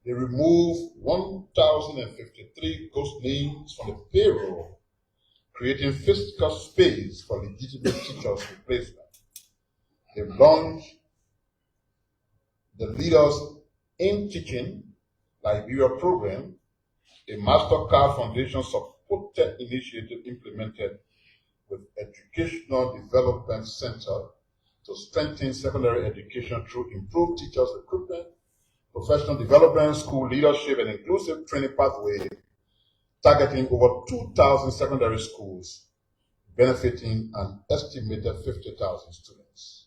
Speaker 1: They removed 1,053 ghost names from the payroll, creating physical space for legitimate teachers' replacement. They launched the Leaders in Teaching Liberia program, a MasterCard Foundation supported initiative implemented with Educational Development Center to strengthen secondary education through improved teachers recruitment, professional development, school leadership, and inclusive training pathway, targeting over 2,000 secondary schools, benefiting an estimated 50,000 students.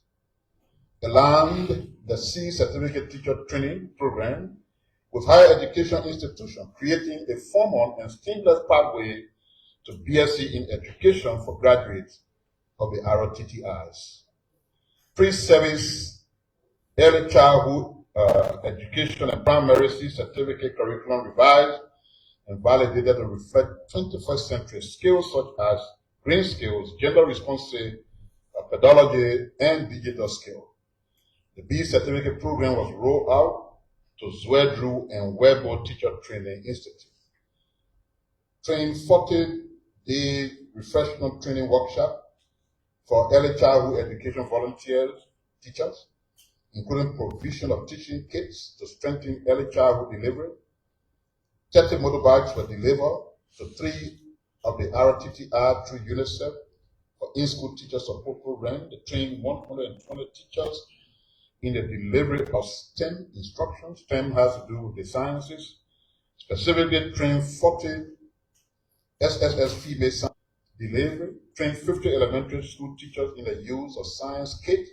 Speaker 1: The C Certificate Teacher Training Program with higher education institutions, creating a formal and seamless pathway to BSc in education for graduates of the ROTTIs. Pre-service early childhood education and primary C certificate curriculum revised and validated to reflect 21st century skills such as green skills, gender responsive, pedagoggy, and digital skills. The B certificate program was rolled out to Zwedru and Webo Teacher Training Institute. Trained 40-day refreshment training workshop for early childhood education volunteers, teachers, including provision of teaching kits to strengthen early childhood delivery. 30 motorbikes were delivered to 3 of the RTTR through UNICEF for in-school teacher support program. They trained 120 teachers in the delivery of STEM instruction. STEM has to do with the sciences. Specifically trained 40 SSS female science delivery, trained 50 elementary school teachers in the use of science kit,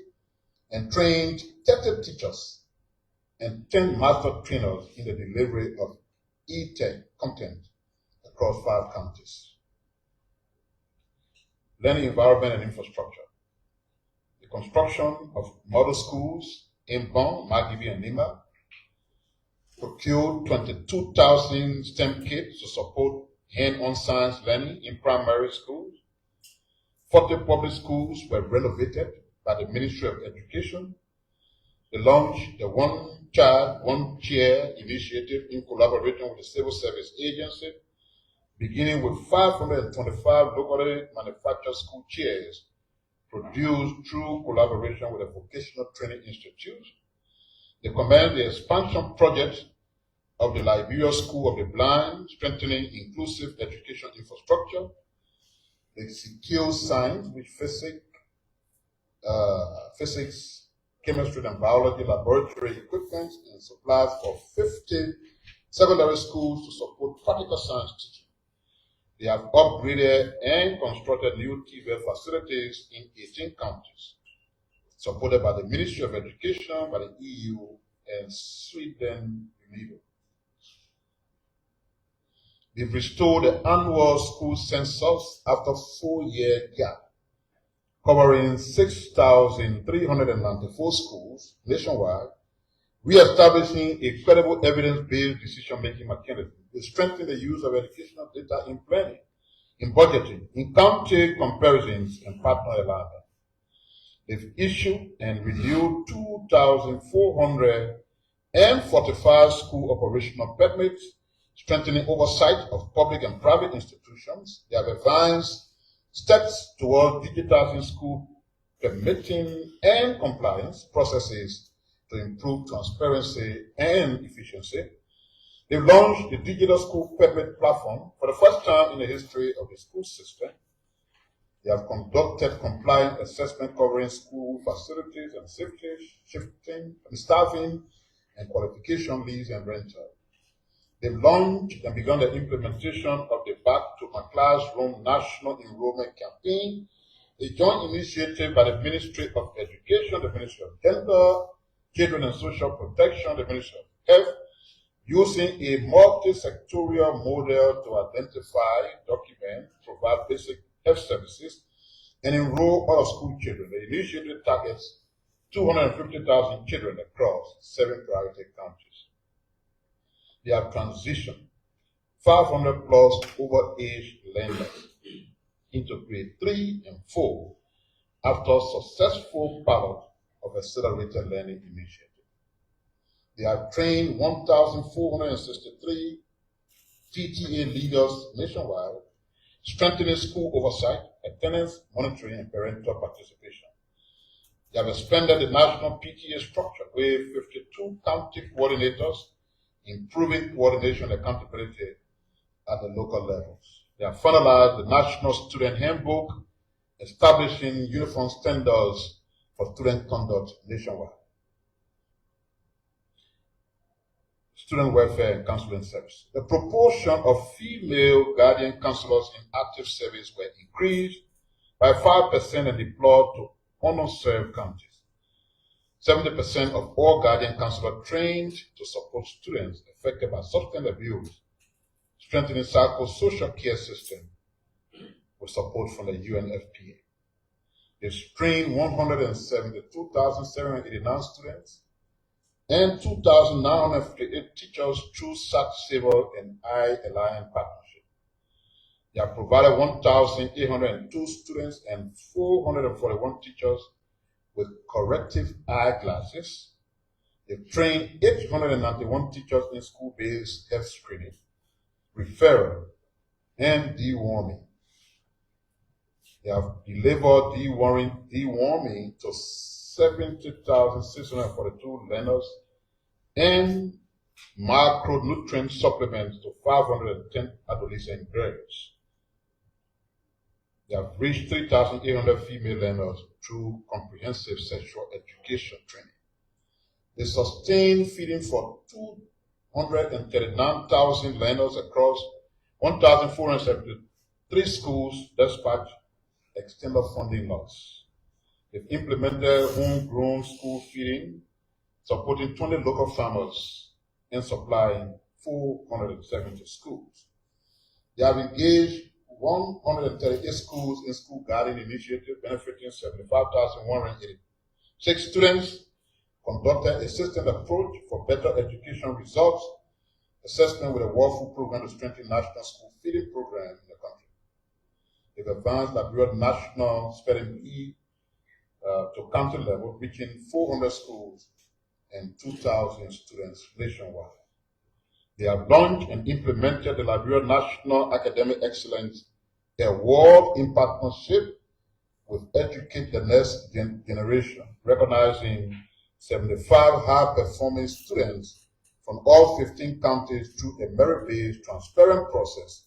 Speaker 1: and trained 30 teachers and 10 master trainers in the delivery of e-tech content across 5 counties. Learning environment and infrastructure. The construction of model schools in Bon, Magibi, and Nima, procured 22,000 STEM kits to support hand-on science learning in primary schools. 40 public schools were renovated by the Ministry of Education. They launched the One Child, One Chair initiative in collaboration with the Civil Service Agency, beginning with 525 locally manufactured school chairs produced through collaboration with a vocational training institute. They commend the expansion project of the Liberia School of the Blind, strengthening inclusive education infrastructure. They secure science, which physics, chemistry, and biology laboratory equipment and supplies for 50 secondary schools to support practical science teaching. They have upgraded and constructed new TV facilities in 18 counties, supported by the Ministry of Education, by the EU, and Sweden UNESCO. They've restored the annual school census after a 4-year gap, covering 6,394 schools nationwide, re-establishing a credible evidence-based decision-making mechanism. They strengthen the use of educational data in planning, in budgeting, in county comparisons, and partner alignment. They've issued and renewed 2,445 school operational permits, strengthening oversight of public and private institutions. They have advanced steps towards digitizing school permitting and compliance processes to improve transparency and efficiency. They've launched the digital school permit platform for the first time in the history of the school system. They have conducted compliant assessment covering school facilities and safety, shifting, and staffing, and qualification leaves and rental. They've launched and begun the implementation of the Back to My Classroom National Enrollment Campaign, a joint initiative by the Ministry of Education, the Ministry of Gender, Children and Social Protection, the Ministry of Health, using a multi-sectorial model to identify, document, provide basic health services, and enroll all school children. The initiative targets 250,000 children across 7 priority counties. They have transitioned 500 plus over-age learners into grade 3 and 4 after successful pilot of accelerated learning initiative. They have trained 1,463 PTA leaders nationwide, strengthening school oversight, attendance, monitoring, and parental participation. They have expanded the national PTA structure with 52 county coordinators, improving coordination and accountability at the local levels. They have finalized the National Student Handbook, establishing uniform standards for student conduct nationwide. Student welfare and counseling service. The proportion of female guardian counselors in active service were increased by 5% and deployed to underserved counties. 70% of all guardian counselors trained to support students affected by substance abuse, strengthening psychosocial care system with support from the UNFPA. They've trained 172,789 students and 2,958 teachers through SAC Civil and I-Alliance partnership. They have provided 1,802 students and 441 teachers with corrective eyeglasses. They've trained 891 teachers in school-based health screening, referral, and deworming. They have delivered deworming to 70,642 learners and macronutrient supplements to 510 adolescent girls. They have reached 3,800 female learners through comprehensive sexual education training. They sustain feeding for 239,000 learners across 1,473 schools despite external funding loss. They've implemented homegrown school feeding, supporting 20 local farmers and supplying 470 schools. They have engaged 138 schools in school garden initiative, benefiting 75,186 students, conducted a system approach for better education results, assessment with a World Food Program to strengthen national school feeding program in the country. They've advanced Liberia national spelling bee to county level, reaching 400 schools and 2,000 students nationwide. They have launched and implemented the Liberia National Academic Excellence Award in partnership with Educate the Next Generation, recognizing 75 high-performing students from all 15 counties through a merit-based, transparent process,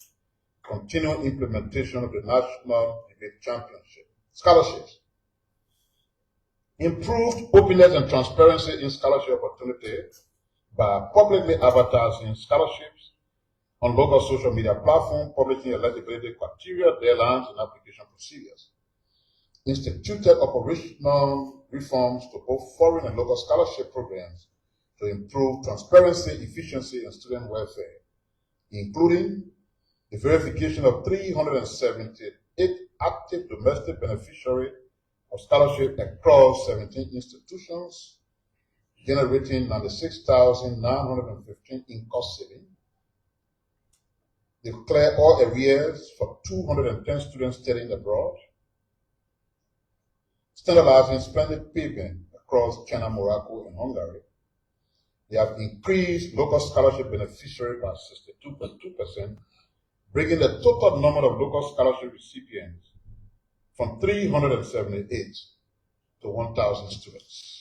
Speaker 1: continuing implementation of the National Debate Championship. Scholarships. Improved openness and transparency in scholarship opportunities by publicly advertising scholarships on local social media platforms, publishing eligibility criteria, deadlines, and application procedures. Instituted operational reforms to both foreign and local scholarship programs to improve transparency, efficiency, and student welfare, including the verification of 378 active domestic beneficiaries of scholarship across 17 institutions, generating 96,915 in cost saving. Declare all arrears for 210 students studying abroad. Standardizing splendid payment across China, Morocco, and Hungary. They have increased local scholarship beneficiaries by 62.2%, bringing the total number of local scholarship recipients from 378 to 1,000 students.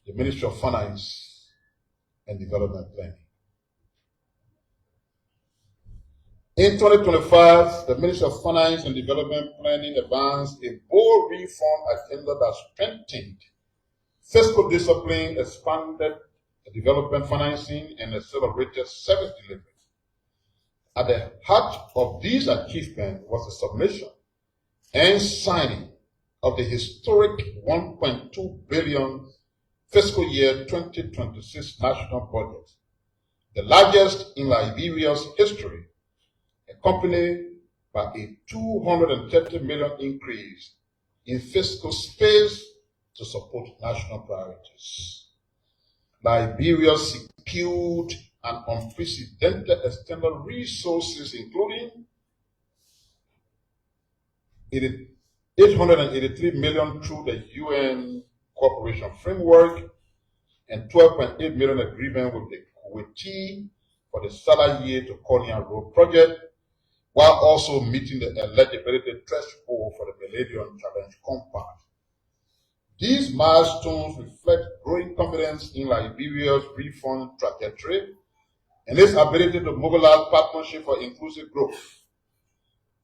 Speaker 1: The Ministry of Finance and Development Planning. In 2025, the Ministry of Finance and Development Planning advanced a bold reform agenda that strengthened fiscal discipline, expanded development financing, and accelerated service delivery. At the heart of these achievements was the submission and signing of the historic $1.2 billion fiscal year 2026 national budget, the largest in Liberia's history, accompanied by a $230 million increase in fiscal space to support national priorities. Liberia secured an unprecedented external resources, including $883 million through the UN Cooperation Framework and $12.8 million agreement with the Kuwaiti for the Salaye to Konya Road project, while also meeting the eligibility threshold for the Millennium Challenge Compact. These milestones reflect growing confidence in Liberia's reform trajectory and its ability to mobilize partnership for inclusive growth.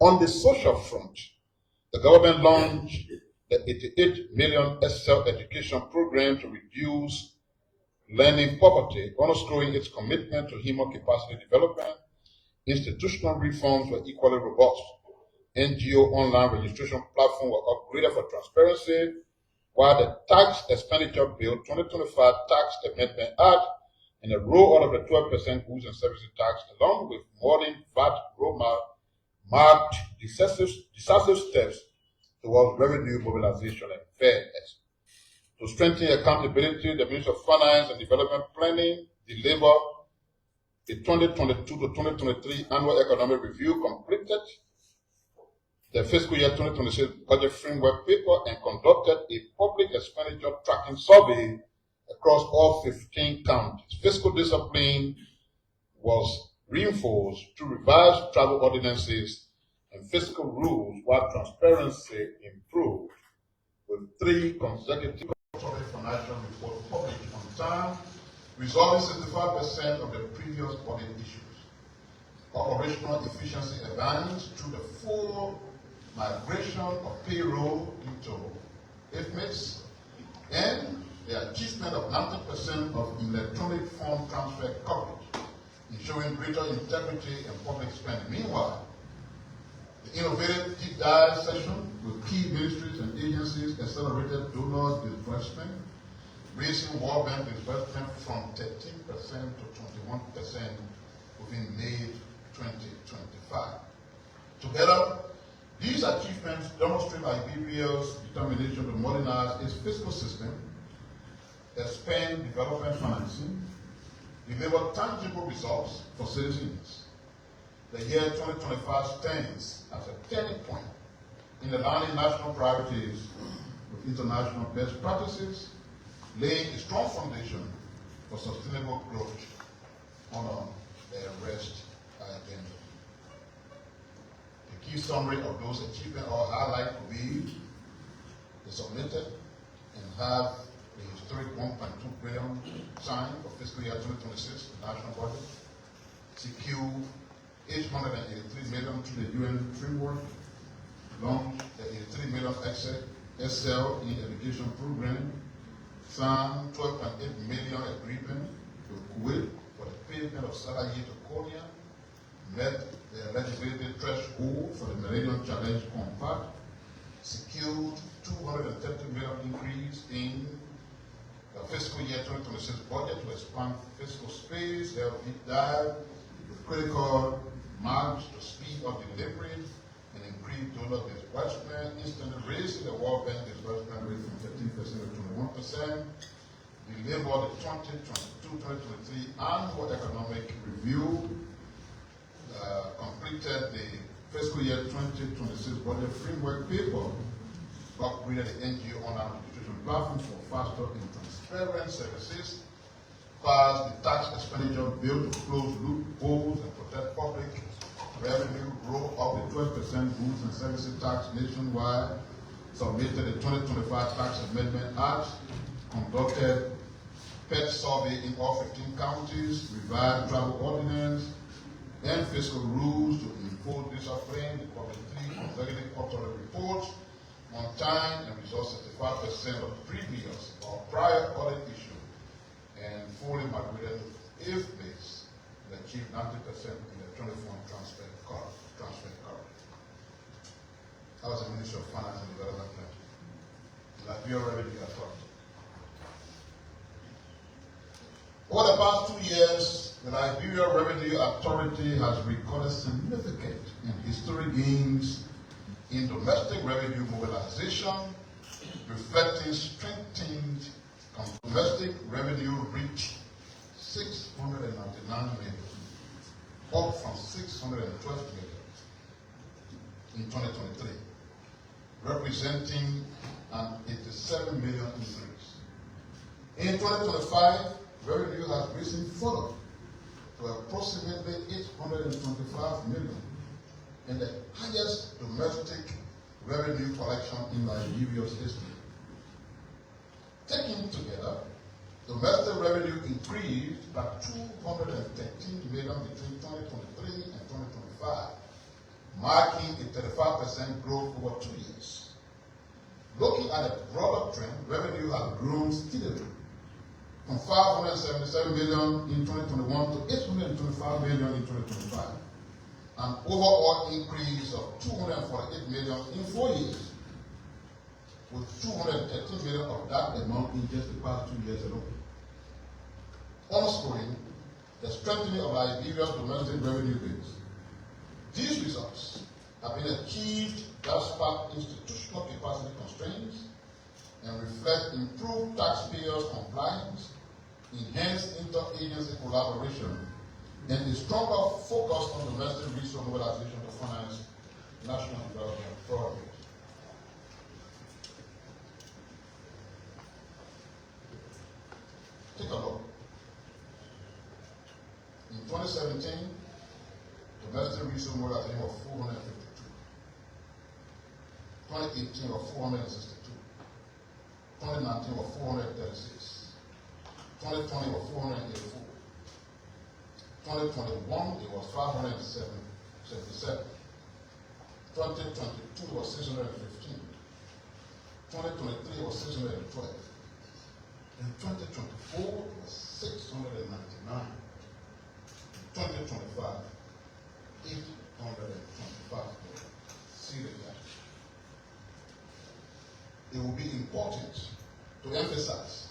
Speaker 1: On the social front, the government launched the $88 million SL education program to reduce learning poverty, underscoring its commitment to human capacity development. Institutional reforms were equally robust. NGO online registration platforms were upgraded for transparency, while the Tax Expenditure Bill 2025 Tax Amendment Act and the rollout of the 12% goods and services tax, along with modern VAT roadmap, marked decisive steps towards revenue mobilization and fairness. To strengthen accountability, the Ministry of Finance and Development Planning delivered the 2022 to 2023 Annual Economic Review, completed the fiscal year 2026 budget framework paper, and conducted a public expenditure tracking survey across all 15 counties. Fiscal discipline was reinforced through revised travel ordinances and fiscal rules, while transparency improved with 3 consecutive financial reports published on time, resolving 65% of the previous audit issues. Operational efficiency advanced through the full migration of payroll into IFMIS and the achievement of 90% of electronic fund transfer coverage, ensuring greater integrity and public spending. Meanwhile, the innovative deep dive session with key ministries and agencies accelerated donors disbursement, raising World Bank disbursement from 13% to 21% within May 2025. Together, these achievements demonstrate Liberia's determination to modernize its fiscal system, expand development financing, deliver tangible results for citizens. The year 2025 stands as a turning point in aligning national priorities with international best practices, laying a strong foundation for sustainable growth on the rest agenda. The key summary of those achievements or highlight will be the submitted and have the historic 1.2 billion signed for fiscal year 2026, the national budget, secure 883 million to the UN framework, launch the 83 million XL in education program, signed 12.8 million agreement with Kuwait for the payment of salary to Korea, met the eligibility threshold for the Millennium Challenge Compact, secured 230 million increase in the fiscal year 2026 budget to expand fiscal space, help deep dive with critical marks to speed up delivery and increase donor disbursement, instantly raising the World Bank disbursement rate from 15% to 21%, deliver the 2022-2023 annual economic review, completed the fiscal year 2026 budget framework paper, upgraded the NGO online registration platform for faster and transparent services, passed the tax expenditure bill to close loopholes and protect public revenue, roll up the 12% goods and services tax nationwide, submitted the 2025 Tax Amendment Act, conducted pet survey in all 15 counties, revised travel ordinance, and fiscal rules to enforce discipline, the quarterly consecutive quarterly reports on time and result 65% of previous or prior audit issue, and fully migrated to if-based and achieved 90% in the 24 transfer card. I was the Minister of Finance and Development Plan. Liberia Revenue Authority. Over the past 2 years, the Liberia Revenue Authority has recorded significant and historic gains in domestic revenue mobilization, reflecting strengthened domestic revenue reached 699 million, up from 612 million in 2023, representing an 87 million increase. In 2025, revenue has risen further to approximately 825 million, and the highest domestic revenue collection in Liberia's history. Taken together, domestic revenue increased by 213 million between 2023 and 2025, marking a 35% growth over 2 years. Looking at a broader trend, revenue has grown steadily from 577 million in 2021 to 825 million in 2025, an overall increase of 248 million in 4 years, with 213 million of that amount in just the past 2 years alone. Underscoring the strengthening of Liberia's domestic revenue base. These results have been achieved despite institutional capacity constraints and reflect improved taxpayers' compliance, enhanced interagency collaboration, and a stronger focus on domestic resource mobilization to finance national development projects. Take a look. In 2017, domestic resource mobilization was 452. 2018 was 462. 2019 was 436. 2020 was 484. 2021 it was 577. 2022 was 615. 2023 was 612. In 2024 it was 699. In 2025, 825. See the gap. It will be important to emphasize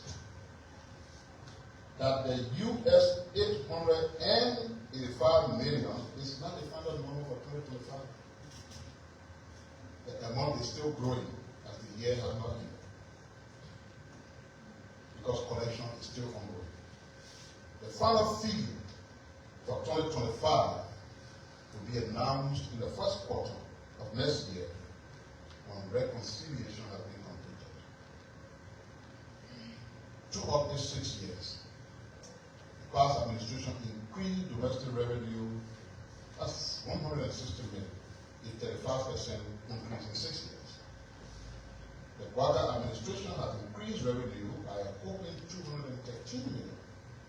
Speaker 1: that the US 885 million is not the final number for 2025. The amount is still growing as the year has not ended, because collection is still ongoing. The final figure for 2025 will be announced in the first quarter of next year when reconciliation has been completed. Throughout these 6 years, past administration increased domestic revenue. That's 160 million, a 35% increase in 6 years. The Waka administration has increased revenue by a whopping 213 million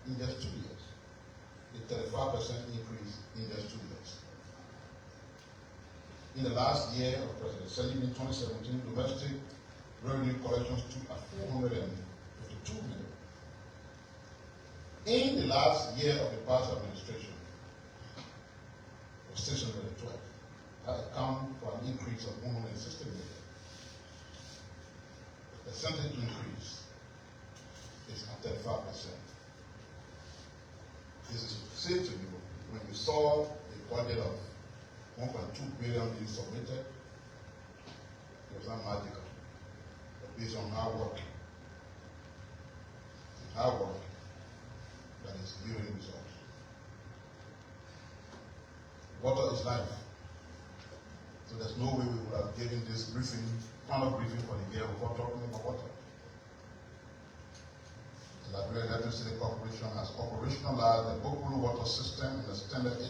Speaker 1: in just 2 years, a 35% increase in just 2 years. In the last year of President Salim in 2017, domestic revenue collections stood at 452 million. In the last year of the past administration, of 612, that accounted for an increase of 160 million. The percentage increase is at 35%. This is to say to you, when you saw a budget of 1.2 billion being submitted, it was not magical, but based on hard work. Hard work that is yielding results. Water is life. So there's no way we would have given this briefing, final briefing for the year without talking about water. The Liberia Electric City Corporation has operationalized the Bokulu water system in the Standard 8.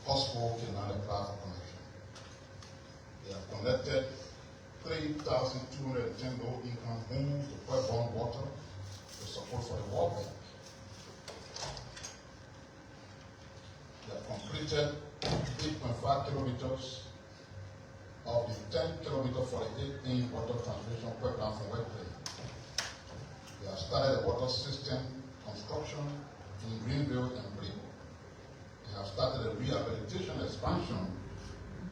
Speaker 1: Possible can now apply for connection. They have connected 3,210 low-income homes to pipe-borne water with support for the World Bank. They have completed 8.5 kilometers of the 10-kilometer 48-inch water transmission pipeline from West Plain. They have started the water system construction in Greenville and Brivo. They have started a rehabilitation expansion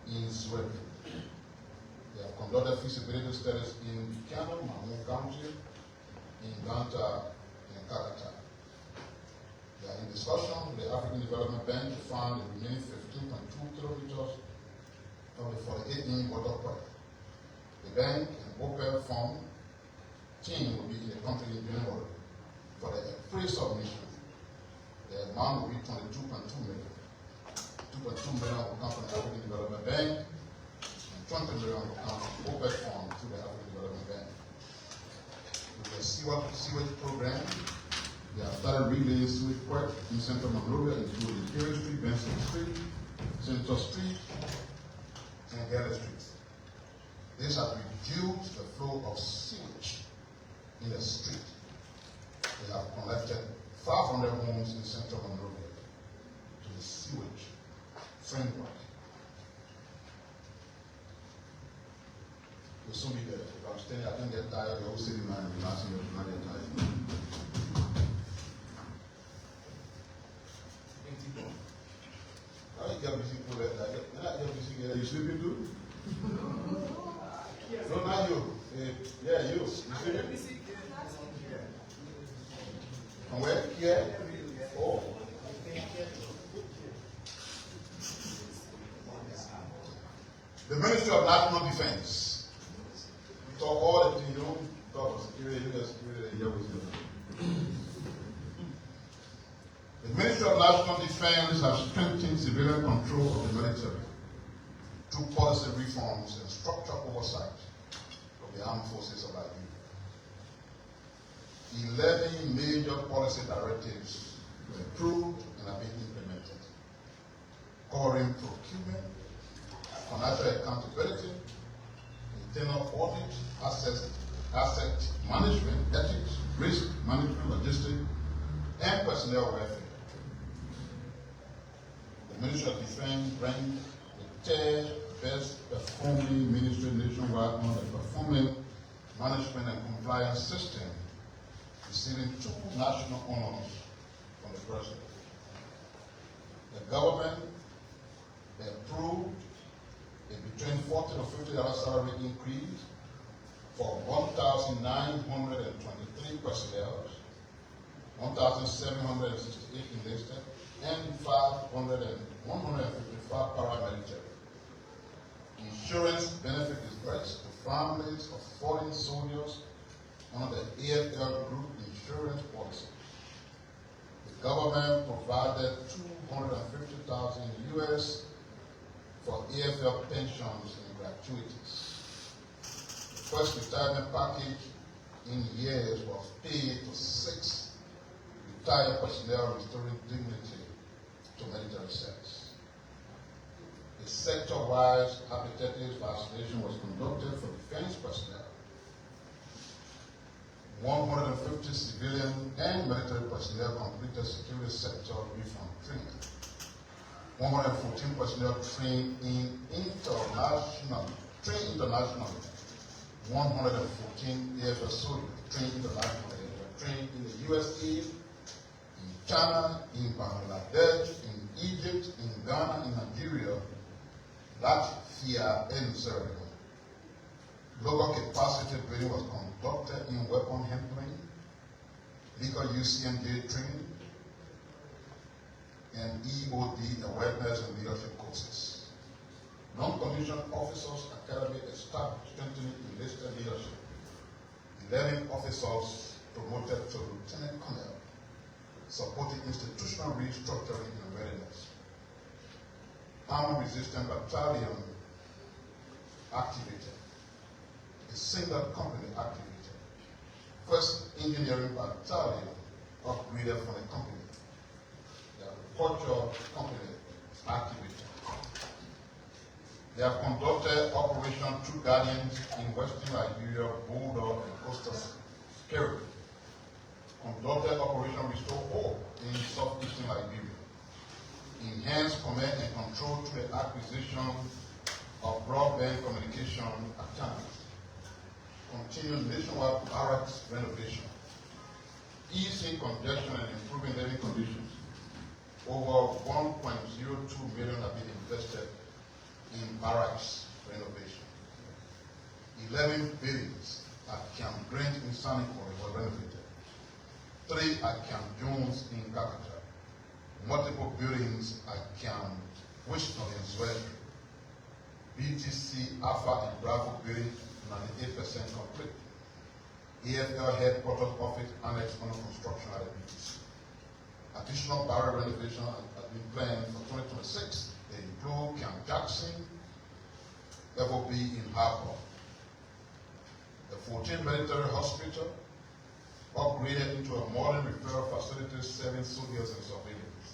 Speaker 1: in Sweden. They have conducted feasibility studies in Buchanan, Mahmoud County, in Ganta, and Kakata. They are in discussion with the African Development Bank to fund the remaining 15.2 kilometers of the 48-inch water pipe. The bank and OPEL fund team will be in the country in January for the pre-submission. The amount will be 22.2 million. 2.2 million will come from the African Development Bank, and 20 million will come from OPEC fund through the African Development Bank. With the sewage program, they have started relaying sewage work in Central Monrovia, including Erie Street, Benson Street, Central Street, and Galley Street. This has reduced the flow of sewage in the street. They have connected 500 homes in Central Monrovia to the sewage framework. We'll soon be there. If I'm staying, I can get tired. The whole city man will not see me not get tired. I get busy people that night. When I get busy, are you sleeping too? No, not you. Yeah, you. You sleeping? From where? Here? Oh. The Ministry of National Defense. We talk all the things, you don't talk about security, you just security, here with you. The Ministry of National Defense has strengthened civilian control of the military through policy reforms and structural oversight of the armed forces of our youth. 11 major policy directives were approved and are being implemented, covering procurement, financial accountability, internal audit, asset management, ethics, risk management, logistics, and personnel welfare. The Ministry of Defense ranked the 10th best performing ministry nationwide on the performance management and compliance system, receiving 2 national honors from the President. The government approved a between $40 to $50 salary increase for 1,923 personnel, 1,768 enlisted, and 155 paramilitary. Insurance benefit disbursed to families of fallen soldiers under the AFL Group insurance policy. The government provided $250,000 US for AFL pensions and gratuities. The first retirement package in years was paid to 6 retired personnel restoring dignity to military service. A sector-wide hepatitis vaccination was conducted for defense personnel. 150 civilian and military personnel completed security sector reform training. 114 personnel trained internationally. 114 AFS soldiers trained internationally. They were trained in the USA, in China, in Bangladesh, in Egypt, in Ghana, in Nigeria, Latvia, and Sierra Leone. Local capacity building was conducted in weapon handling, legal UCMJ training, and EOD awareness and leadership courses. Non-commissioned officers academy established strengthening enlisted leadership. 11 officers promoted to lieutenant colonel, supporting institutional restructuring and readiness. Army resistance battalion activated. A single company activated. First engineering battalion upgraded from a company. The agricultural company activated. They have conducted Operation True Guardians in Western Liberia, border and coastal security. Conducted Operation Restore Hope in southeastern Liberia. Enhanced command and control through the acquisition of broadband communication accounts. Continued nationwide barracks renovation. Easing congestion and improving living conditions. Over 1.02 million have been invested in barracks renovation. 11 buildings at Camp Grant in Sanikoy were renovated. 3 at Camp Jones in Kakata. Multiple buildings at Camp Winston in Zwedri. BTC Alpha and Bravo building 98% complete. AFL headquarters office annex under construction at the BTC. Additional barrel renovation has been planned for 2026. They include Camp Jackson, FOB in Harbour. The 14th Military Hospital upgraded into a modern referral facility serving soldiers and civilians.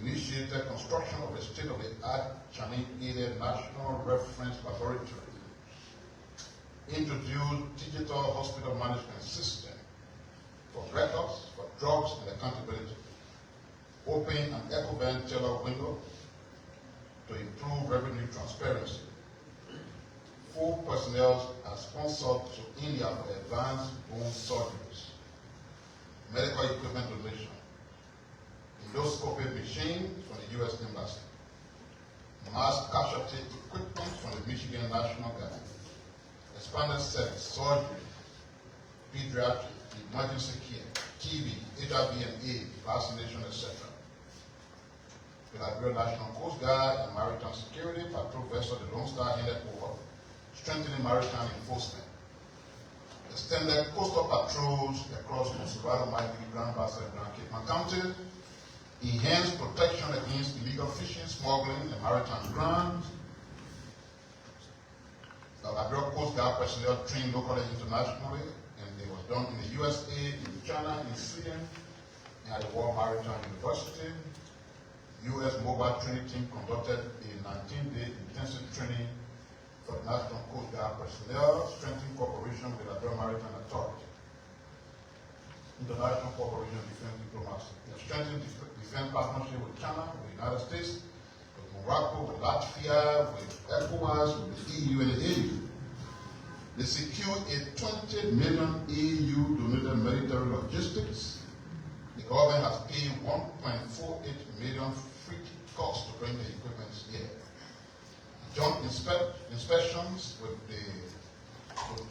Speaker 1: Initiated construction of a state-of-the-art Chinese-aided national reference laboratory. Introduced digital hospital management system for records, for drugs, and accountability. Open an EcoVent teller window to improve revenue transparency. 4 personnel are sponsored to India for advanced bone surgeries. Medical equipment donation. Endoscopy machine from the U.S. Embassy. Mass casualty equipment from the Michigan National Guard. Expanded service, surgery, pediatric, emergency care, TB, HIV and AIDS, vaccination, etc. The Liberia National Coast Guard and Maritime Security Patrol vessel, the Lone Star, headed over, strengthening maritime enforcement. Extended coastal patrols across Conservado, Miami, Grand Bassa, and Grand Cape County. Enhanced protection against illegal fishing, smuggling, and maritime crimes. The Liberia Coast Guard personnel trained locally and internationally, and it was done in the USA, in China, in Sweden, and at the World Maritime University. U.S. Mobile Training Team conducted a 19-day intensive training for the National Coast Guard personnel, strengthening cooperation with the Liberia Maritime Authority. International cooperation and defense diplomacy. They strengthened defense partnership with China, with the United States, with Morocco, with Latvia, with ECOWAS, with the EU and the AU. They secured a 20 million EU donated military logistics. The government has paid 1.48 million free cost to bring the equipment here. Joint inspections with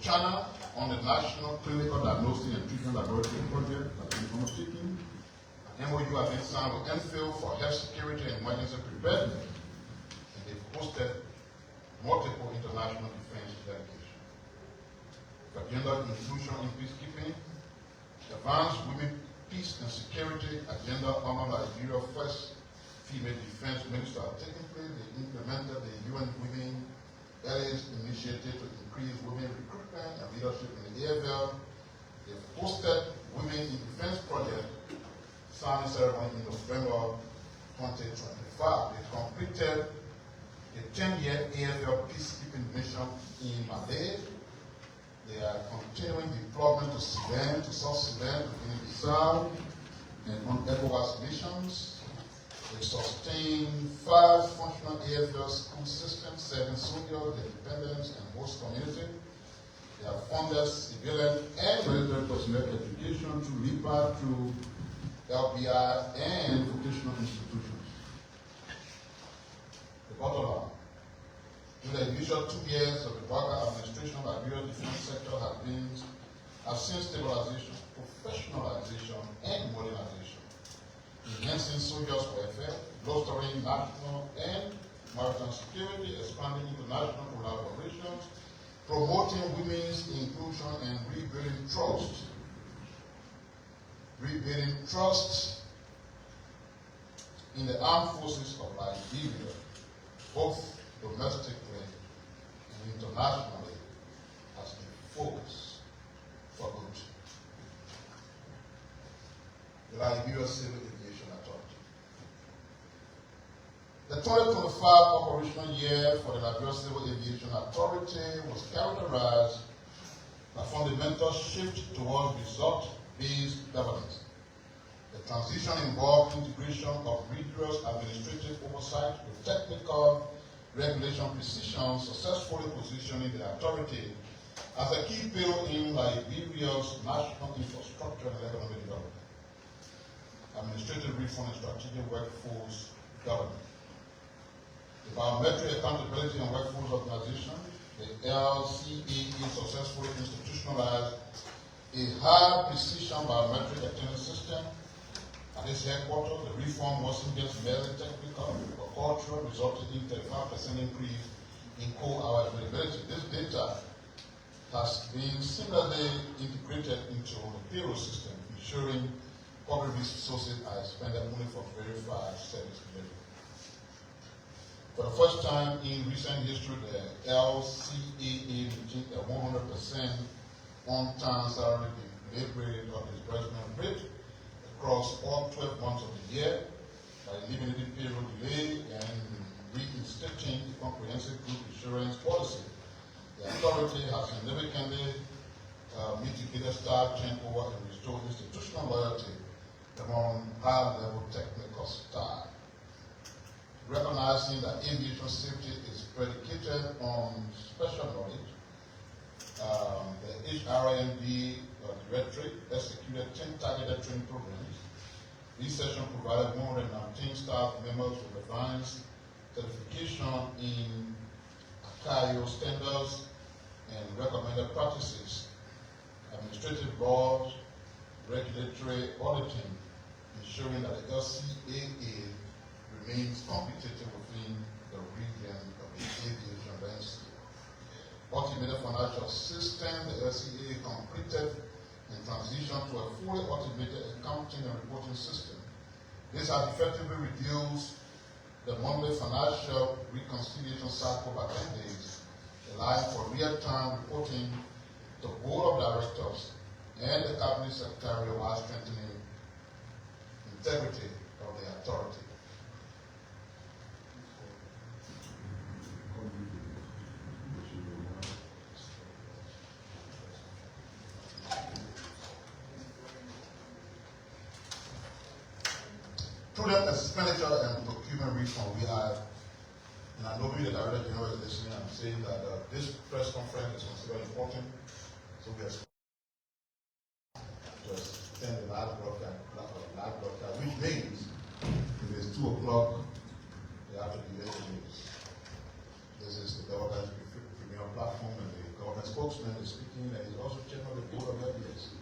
Speaker 1: China on the National Clinical Diagnostic and Treatment Laboratory Project that has been undertaken. An MOU has been signed with NFIL for health security and emergency preparedness, and they've hosted multiple international defense delegations. For gender inclusion in peacekeeping, advanced women, peace and security agenda under Nigeria's first female defense minister are taking place. They implemented the UN Women Allies initiative to increase women recruitment and leadership in the AFL. They've hosted Women in Defense project signing ceremony in November 2025. They completed a 10-year AFL peacekeeping mission in Mali. They are continuing deployment to Sudan, to South Sudan, to Guinea-Bissau, and on ECOWAS missions. They sustain 5 functional AFL school systems, 7 soldiers, the dependents, and host community. They have funded civilian and military personnel education through LIPA, through LBI, and vocational institutions. The bottom line. In the initial 2 years of the Barker administration, the Liberian defense sector has seen stabilization, professionalization, and modernization, enhancing soldiers' welfare, bolstering national and maritime security, expanding international collaborations, promoting women's inclusion, and rebuilding trust. Rebuilding trust in the armed forces of Liberia, both domestically and internationally, has been focused for good. The Liberia Civil Aviation Authority. The 2025 operational year for the Liberia Civil Aviation Authority was characterized by fundamental shift towards result-based governance. The transition involved integration of rigorous administrative oversight with technical regulation precision, successfully positioning the authority as a key pillar in Liberia's national infrastructure and economic development, administrative reform, and strategic workforce government. The Biometric Accountability and Workforce Organization, the LCAA, successfully institutionalized a high-precision biometric attendance system. At its headquarters, the reform wasn't just merely technical or cultural, resulting in 35% increase in core hour availability. This data has been seamlessly integrated into the payroll system, ensuring public resources are expended only for verified service delivery. For the first time in recent history, the LCAA achieved a 100% on-time salary delivery of disbursement rate across all 12 months of the year by eliminating payroll delay and reinstating the comprehensive group insurance policy. The authority has significantly mitigated staff turnover and restored institutional loyalty among high-level technical staff. Recognizing that aviation safety is predicated on special knowledge, the HRMD Directorate executed 10 targeted training programs. This session provided 119 staff members with advanced certification in ACAIO standards and recommended practices, administrative laws, regulatory auditing, ensuring that the LCAA remains competitive within the region of the aviation landscape. Automated financial system, the LCAA completed and transitioned to a fully automated accounting and reporting system. This has effectively reduced the monthly financial reconciliation cycle by 10 days, allowing for real-time reporting to the board of directors and the cabinet secretary while strengthening integrity of the authority. Prudent expenditure and procurement reform. We have, and I know the Director General is listening, I'm saying that this press conference is considered important, so we are just send the live broadcast, which means if it's 2 o'clock, they have to be there. This is the government premier platform, and the government spokesman is speaking, and he's also chairman of the board of LBS.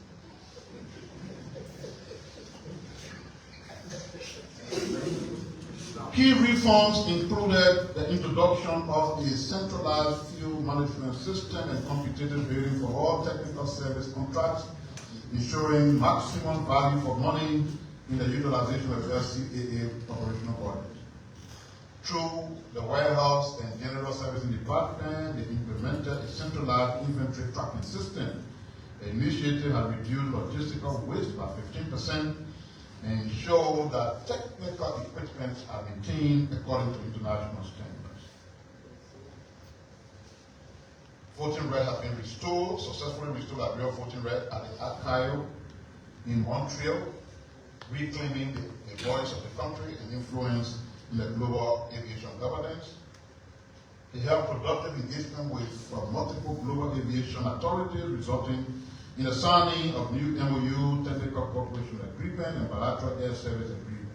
Speaker 1: Key reforms included the introduction of a centralized fuel management system and competitive bidding for all technical service contracts, ensuring maximum value for money in the utilization of LCAA operational budget. Through the warehouse and general servicing department, they implemented a centralized inventory tracking system. The initiative has reduced logistical waste by 15% and ensure that technical equipment are maintained according to international standards. Voting right has been restored, successfully restored Liberia voting right at the archive in Montreal, reclaiming the voice of the country and influence in the global aviation governance. He held productive engagement with multiple global aviation authorities, resulting in the signing of new MOU, technical cooperation agreement, and bilateral air service agreement.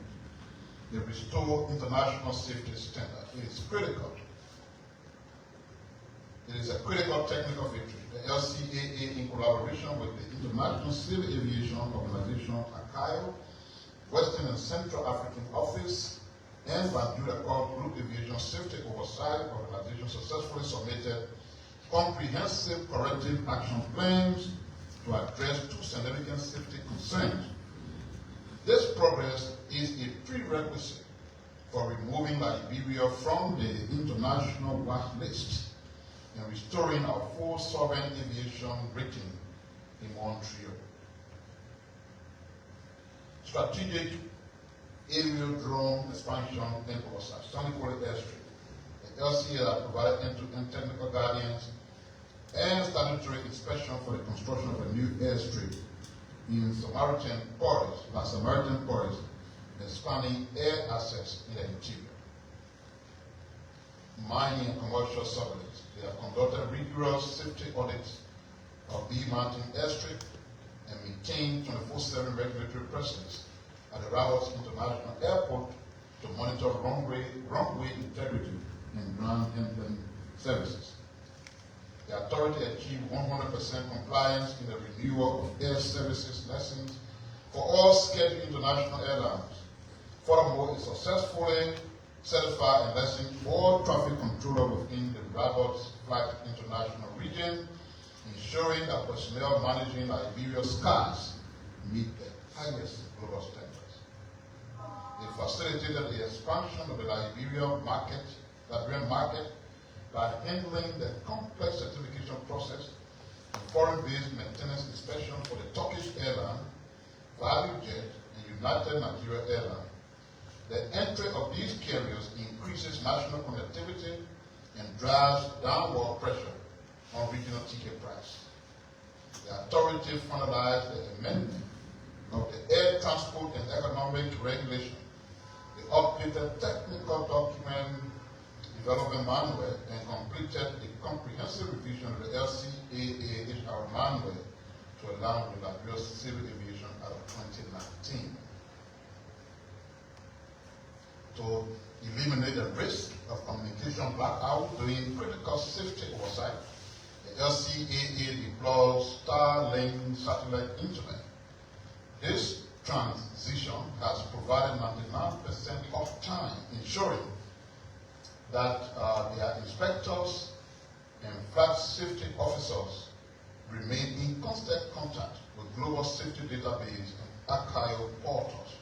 Speaker 1: They restore international safety standards. It is critical. It is a critical technical victory. The LCAA, in collaboration with the International Civil Aviation Organization, ICAO, Western and Central African Office, and Banjul called Group Aviation Safety Oversight Organization, successfully submitted comprehensive corrective action plans to address two significant safety concerns. This progress is a prerequisite for removing Liberia from the international watch list and restoring our full sovereign aviation rating in Montreal. Strategic aerial drone expansion and oversight, Stony Quarry Airstrip. The LCA provided end-to-end technical guidance and statutory inspection for the construction of a new airstrip in Samaritan Forest, expanding air access in the interior. Mining and commercial surveillance. They have conducted rigorous safety audits of B Mountain Airstrip and maintained 24/7 regulatory presence at the Rabat International Airport to monitor runway integrity and ground handling services. The authority achieved 100% compliance in the renewal of air services license for all scheduled international airlines. Furthermore, it successfully certified and licensed all traffic controllers within the Rabat Flight International region, ensuring that personnel managing Liberia's skies meet the highest global standards. They facilitated the expansion of the Liberian market by handling the complex certification process and foreign-based maintenance inspection for the Turkish airline, ValueJet, and United Nigeria Airlines. The entry of these carriers increases national connectivity and drives downward pressure on regional ticket price. The authority finalized the amendment of the Air Transport and Economic Regulation, the updated technical document development manual, and completed a comprehensive revision of the LCAA HR manual to align with Liberia's civil aviation Act of 2019. To eliminate the risk of communication blackout during critical safety oversight, the LCAA deploys Starlink satellite internet. This transition has provided 99% uptime, ensuring that their inspectors and flight safety officers remain in constant contact with global safety database and archive portals.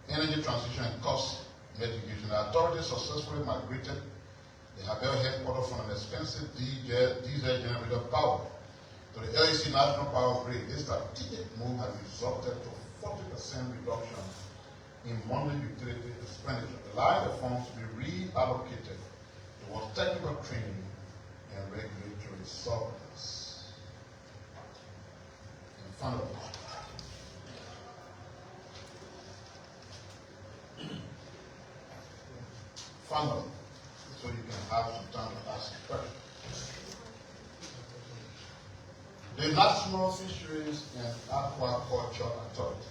Speaker 1: Energy transition and cost mitigation. The authority successfully migrated the Habel headquarters from an expensive diesel generator power to the LEC National Power Grid. This strategic move has resulted to 40% reduction in monthly utility expenditure, allowing the funds to be reallocated towards technical training and regulatory surveillance. And finally, so you can have some time to ask questions. The National Fisheries and Aquaculture Authority.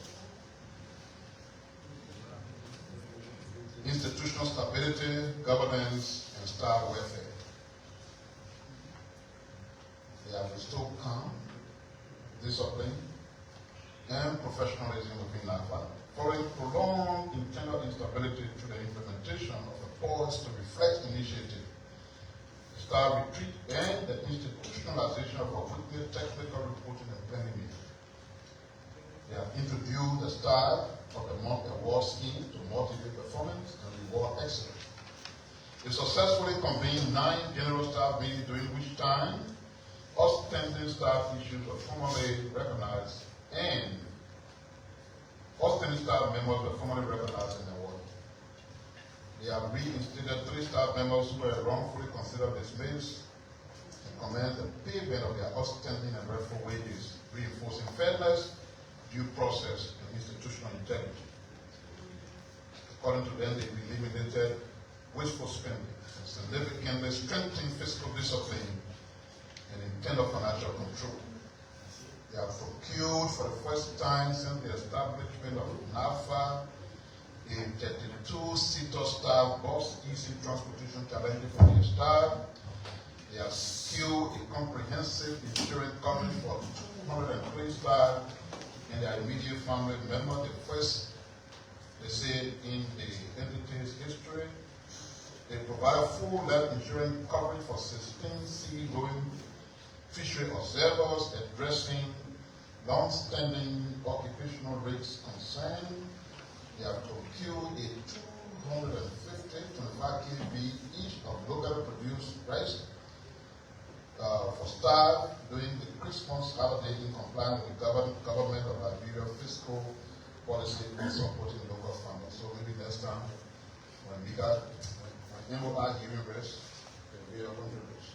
Speaker 1: Institutional stability, governance, and staff welfare. They have restored calm, discipline, and professionalism within NAFA, following prolonged internal instability through the implementation of a pause to reflect initiative, staff retreat, and the institutionalization of a weekly technical reporting and planning meeting. They have introduced the style of the month award scheme to motivate performance and reward excellence. They successfully convened 9 general staff meetings, during which time outstanding staff issues were formally recognized and All 3-star members were formally recognized and awarded. They have reinstated 3-star members who were wrongfully considered dismissed and commenced the payment of their outstanding and rightful wages, reinforcing fairness, due process, and institutional integrity. According to them, they eliminated wasteful spending and significantly strengthened fiscal discipline and intent of financial control. They have procured for the first time since the establishment of NAFA a 32-seater staff bus, easy transportation challenge for their staff. They have secured a comprehensive insurance coverage for 203 staff and their immediate family members, the first, they say, in the entity's history. They provide full life insurance coverage for 16 seagoing fishery observers addressing long-standing occupational risks concern. They have procured a 250, 25 kb each of locally produced rice for staff during the Christmas holiday in compliance with the government of Liberia fiscal policy and supporting local farmers. So maybe next time when we got when are giving rest, we are going to rest.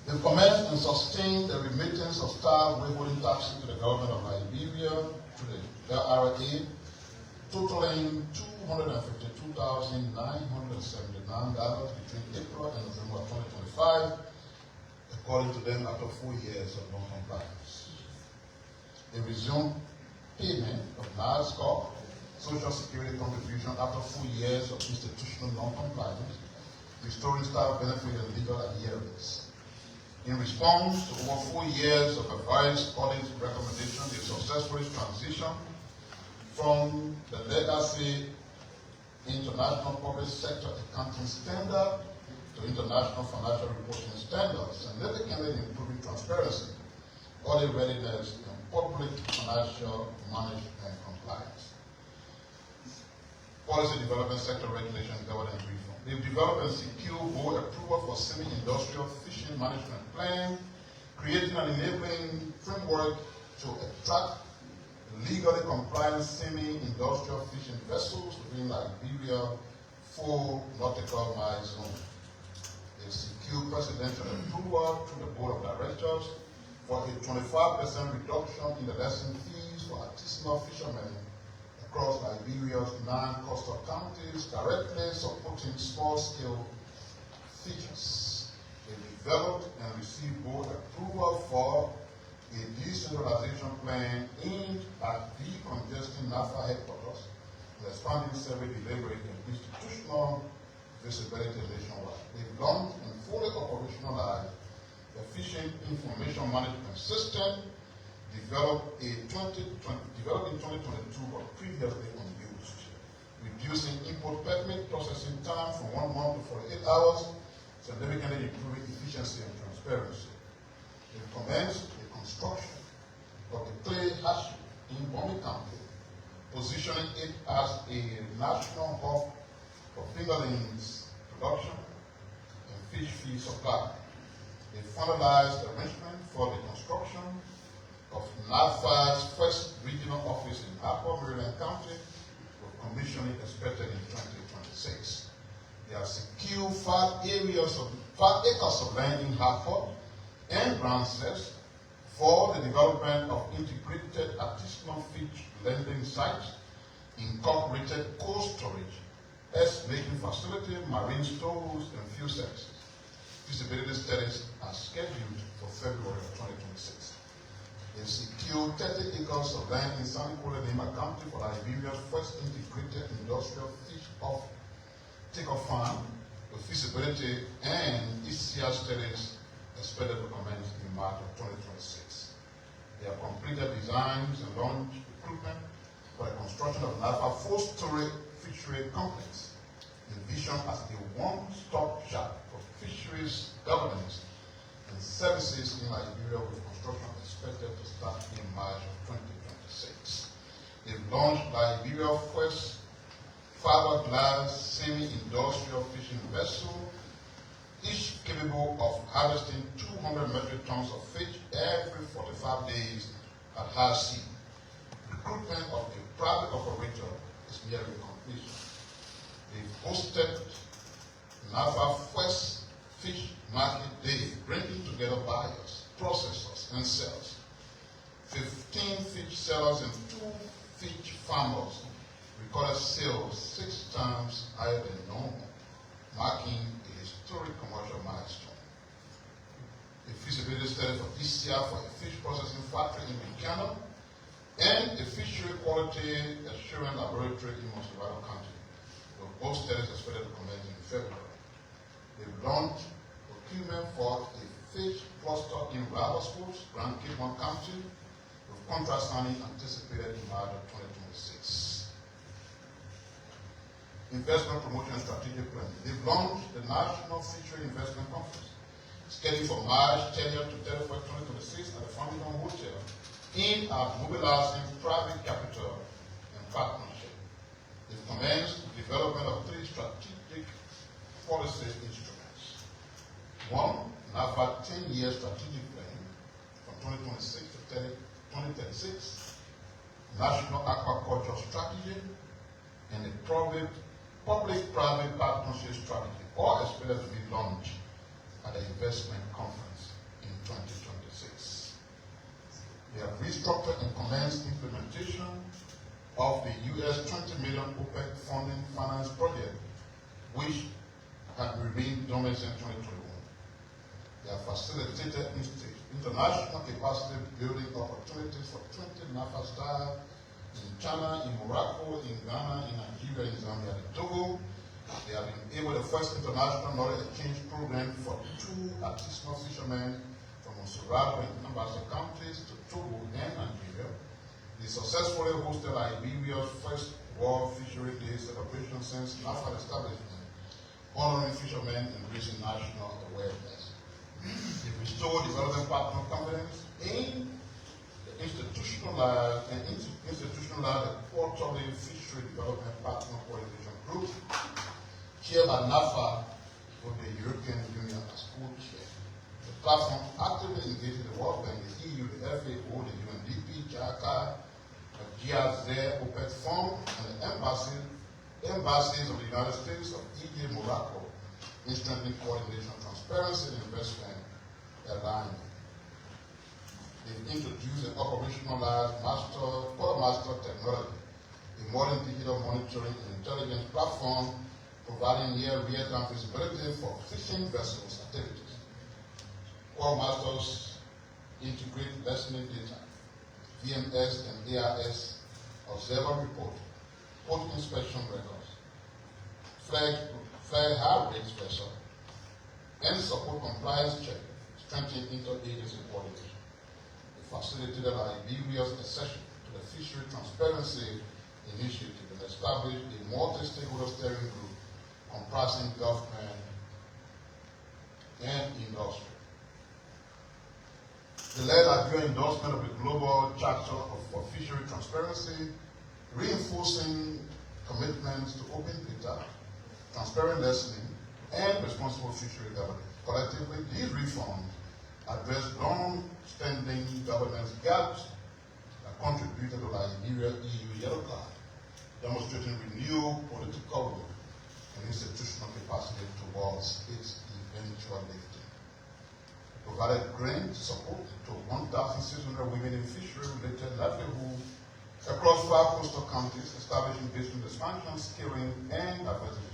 Speaker 1: They commenced and sustained the remittance of staff withholding taxes to the government of Liberia, to the LRA, totaling $252,979 between April and November 2025, according to them after 4 years of non-compliance. They resumed payment of NASCOR Social Security contribution after 4 years of institutional non-compliance, restoring staff benefit and legal adherence. In response to over 4 years of advice, audit, recommendation, they successfully transitioned from the legacy international public sector accounting standard to international financial reporting standards, significantly improving transparency, audit readiness, and public financial management and compliance. Policy development, sector regulation, governance reform. They've developed and secured board approval for semi-industrial fishing management plan, creating an enabling framework to attract legally compliant semi-industrial fishing vessels within Liberia full nautical mile zone. They secured presidential approval through the board of directors for a 25% reduction in the lesson fees for artisanal fishermen across Liberia's 9 coastal counties, directly supporting small-scale fishers. They developed and received board approval for a decentralization plan aimed at decongesting NAFA headquarters and expanding survey delivery and institutional visibility nationwide. They've launched and fully operationalized the Fishing Information Management System, developed in 2022 but previously unused, reducing import permit processing time from 1 month to 48 hours, significantly improving efficiency and transparency. They've commenced the construction of the clay hatchery in Bomi County, positioning it as a national hub for fingerlings production and fish feed supply. They finalized the arrangement for the construction of NAFA's first regional office in Upper Maryland County, with commissioning expected in 2026. They have secured 5 acres of land in Hartford and Ramses for the development of integrated artisanal fish lending sites, incorporated cold storage, making facility, marine stores, and fuel services. Feasibility studies are scheduled for February of 2026. They secured 30 acres of land in San Nicola County for Liberia's first integrated industrial fish take-off farm, with feasibility and ECR studies expected to commence in March of 2026. They have completed designs and launched recruitment for the construction of NAFA 4-story fishery complex, envisioned as a one-stop shop for fisheries governance and services in Liberia, with construction expected to start in March of 2026. They've launched Liberia's first fiberglass semi-industrial fishing vessel, each capable of harvesting 200 metric tons of fish every 45 days at high sea, recruitment of a private operator is nearing completion. They've hosted NAFA First Fish Market Day, bringing together buyers, processors, and sellers. 15 fish sellers and 2 fish farmers recorded sales 6 times higher than normal, marking a historic commercial milestone. A feasibility study for DCR for a fish processing factory in Buchanan and a fishery quality assurance laboratory in Moscow County. Both studies expected to commence in February. They launched procurement for a fish cluster in River Schools, Grand Cape County, with contract signing anticipated in March of 2026. Investment Promotion Strategic Plan. They've launched the National Fishery Investment Conference, scheduled for March 30th to 31st, 2026 at the Fountain Hotel, aimed at mobilizing private capital and partnership. They've commenced the development of 3 strategic policy instruments. 1, NAFA 10-year strategic plan from 2026 to 2036, National Aquaculture Strategy, and a public-private partnership strategy, all expected to be launched at the investment conference in 2026. They have restructured and commenced implementation of the US $20 million OPEC funding finance project, which had remained dormant since 2021. They have facilitated international capacity building opportunities for 20 NAFA staff in China, in Morocco, in Ghana, in Nigeria, in Zambia, and Togo. They have been able to first international knowledge exchange program for 2 artisanal fishermen from Mosurado and Ambassador counties to Togo and Nigeria. They successfully hosted Liberia's first World Fishery Day celebration since NAFA establishment, honoring fishermen and raising national awareness. They restored development partner confidence in the institutionalized the quarterly fishery development partner coordination group, chaired by NAFA with the European Union as co-chair. The platform actively engages the World Bank, the EU, the FAO, the UNDP, JACA, the GIZ, OPEC Fund, and the embassies of the United States, of Egypt, Morocco, in strengthening coordination, transparency, and investment alignment. They've introduced an operationalized quartermaster technology, a modern digital monitoring and intelligence platform providing near real-time visibility for fishing vessels activities. Quartermasters integrate lessening data, VMS and ARS, observer report, port inspection records, flag high rates vessel, and support compliance check, strengthening interagency coordination. They facilitated Liberia's accession to the Fishery Transparency Initiative and established a multi-stakeholder steering group comprising government and industry. They led Liberia endorsement of the Global Charter for Fishery Transparency, reinforcing commitments to open data, transparent lessening, and responsible fishery governance. Collectively, these reforms address long-standing governance gaps that contributed to Liberia-EU yellow card, demonstrating renewed political will and institutional capacity towards its eventual lifting. Provided grant support to 1,600 women in fishery-related livelihood across 5 coastal counties, establishing business expansion, skilling, and diversification.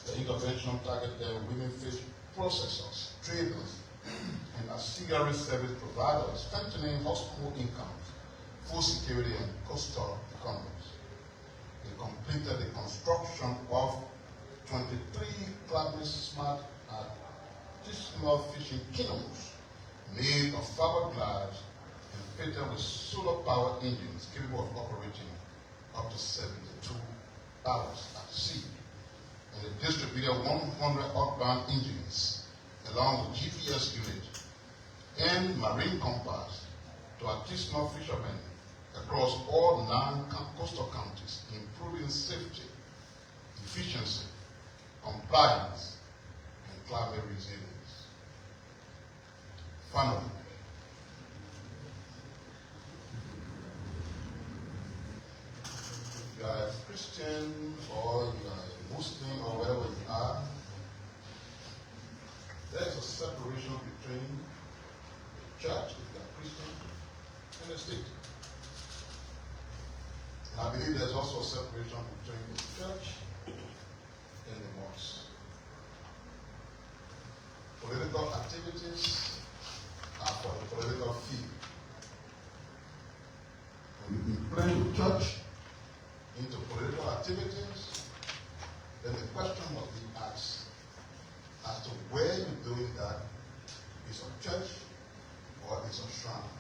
Speaker 1: The intervention targeted women fish processors, traders, and auxiliary service providers, strengthening household incomes, food security, and coastal economies. They completed the construction of 23 climate smart artisanal fishing canoes made of fiberglass and fitted with solar power engines capable of operating up to 72 hours at sea. And they distributed 100 outbound engines along with GPS unit and marine compass to artisanal fishermen across all 9 coastal counties, improving safety, efficiency, compliance, and climate resilience. Finally, you are a Christian or you are a Muslim or whatever you are, there is a separation between the church, if you are Christian, and the state. And I believe there's also a separation between the church and the mosque. Political activities are for the political field. When you inflame the church into political activities, then the question must be asked as to where you're doing that is a church or is a shrine.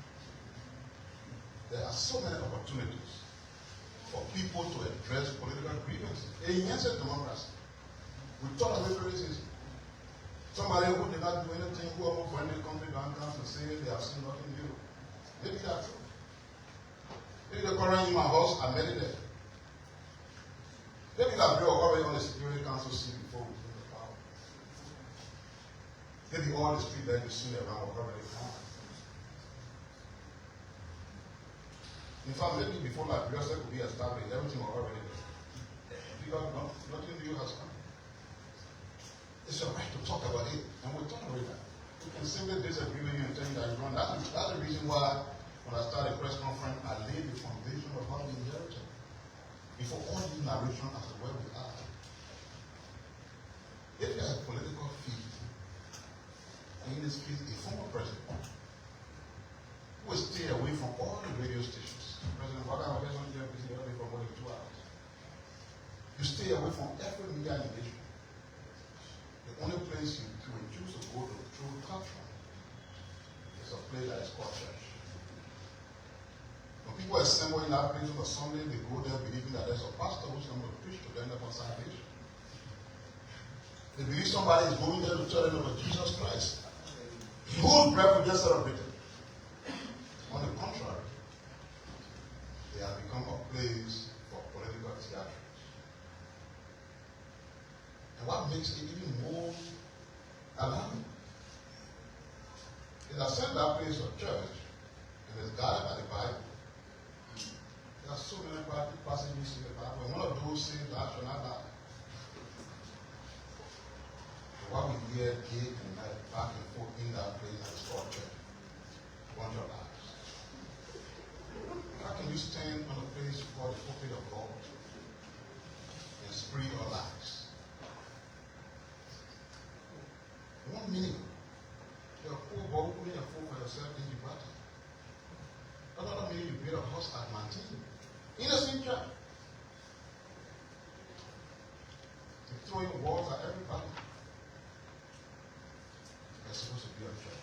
Speaker 1: There are so many opportunities for people to address political grievances. Against democracy. We thought of it is somebody who did not do anything, who almost went to the country down council and say they have seen nothing new. Maybe that's true. Maybe the current in my house, I met it there. Maybe that bill already on the Security Council seat before we took the power. Maybe all the street that you see around were already gone. In fact, maybe before Liberia could be established, everything was already there. Because nothing new has come. It's your right to talk about it, and we'll tolerate that. We can simply disagree with you and tell you that you're wrong. That's the reason why, when I started a press conference, I laid the foundation of how we inherited. Before all these narrations as to where we are. If there's a political field, and in this field, a former president, who will stay away from all the radio stations. President Wada was on there busy away for more than 2 hours. You stay away from every media engagement. The only place you will choose to go to through culture is a place that is called church. When people assemble in that place on a Sunday, they go there believing that there's a pastor who's going to preach to them about salvation. They believe somebody is going there to tell them about Jesus Christ. Whose breath we just celebrated. On the contrary, they have become a place for political theatrics. And what makes it even more alarming is that sent that place of church and is guided by the Bible. There are so many passages in the Bible, and one of those says that shall not die. What we hear day and night, back and forth in that place that is called church, want your lives. How can you stand on a place called the pulpit of God and spread your lives? One minute, you're a poor boy putting a food for yourself in Gibraltar. Another minute, you build a house at Mantini. In the same church. You're throwing walls at everybody. You're supposed to be a church.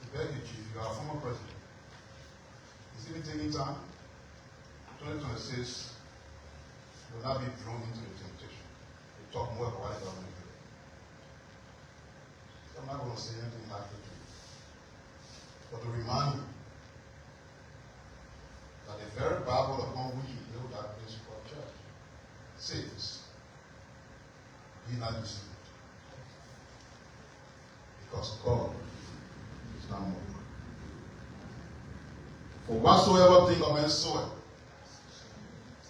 Speaker 1: I beg you, Chief, you are a former president. Is it taking time? 2026 will not be drawn into the temptation. We talk more about what the government is doing. So I'm not going to say anything hard to you. But to remind you that the very Bible upon which you build that place called church says, be not deceived. Because God is not moved. For whatsoever thing a man soweth,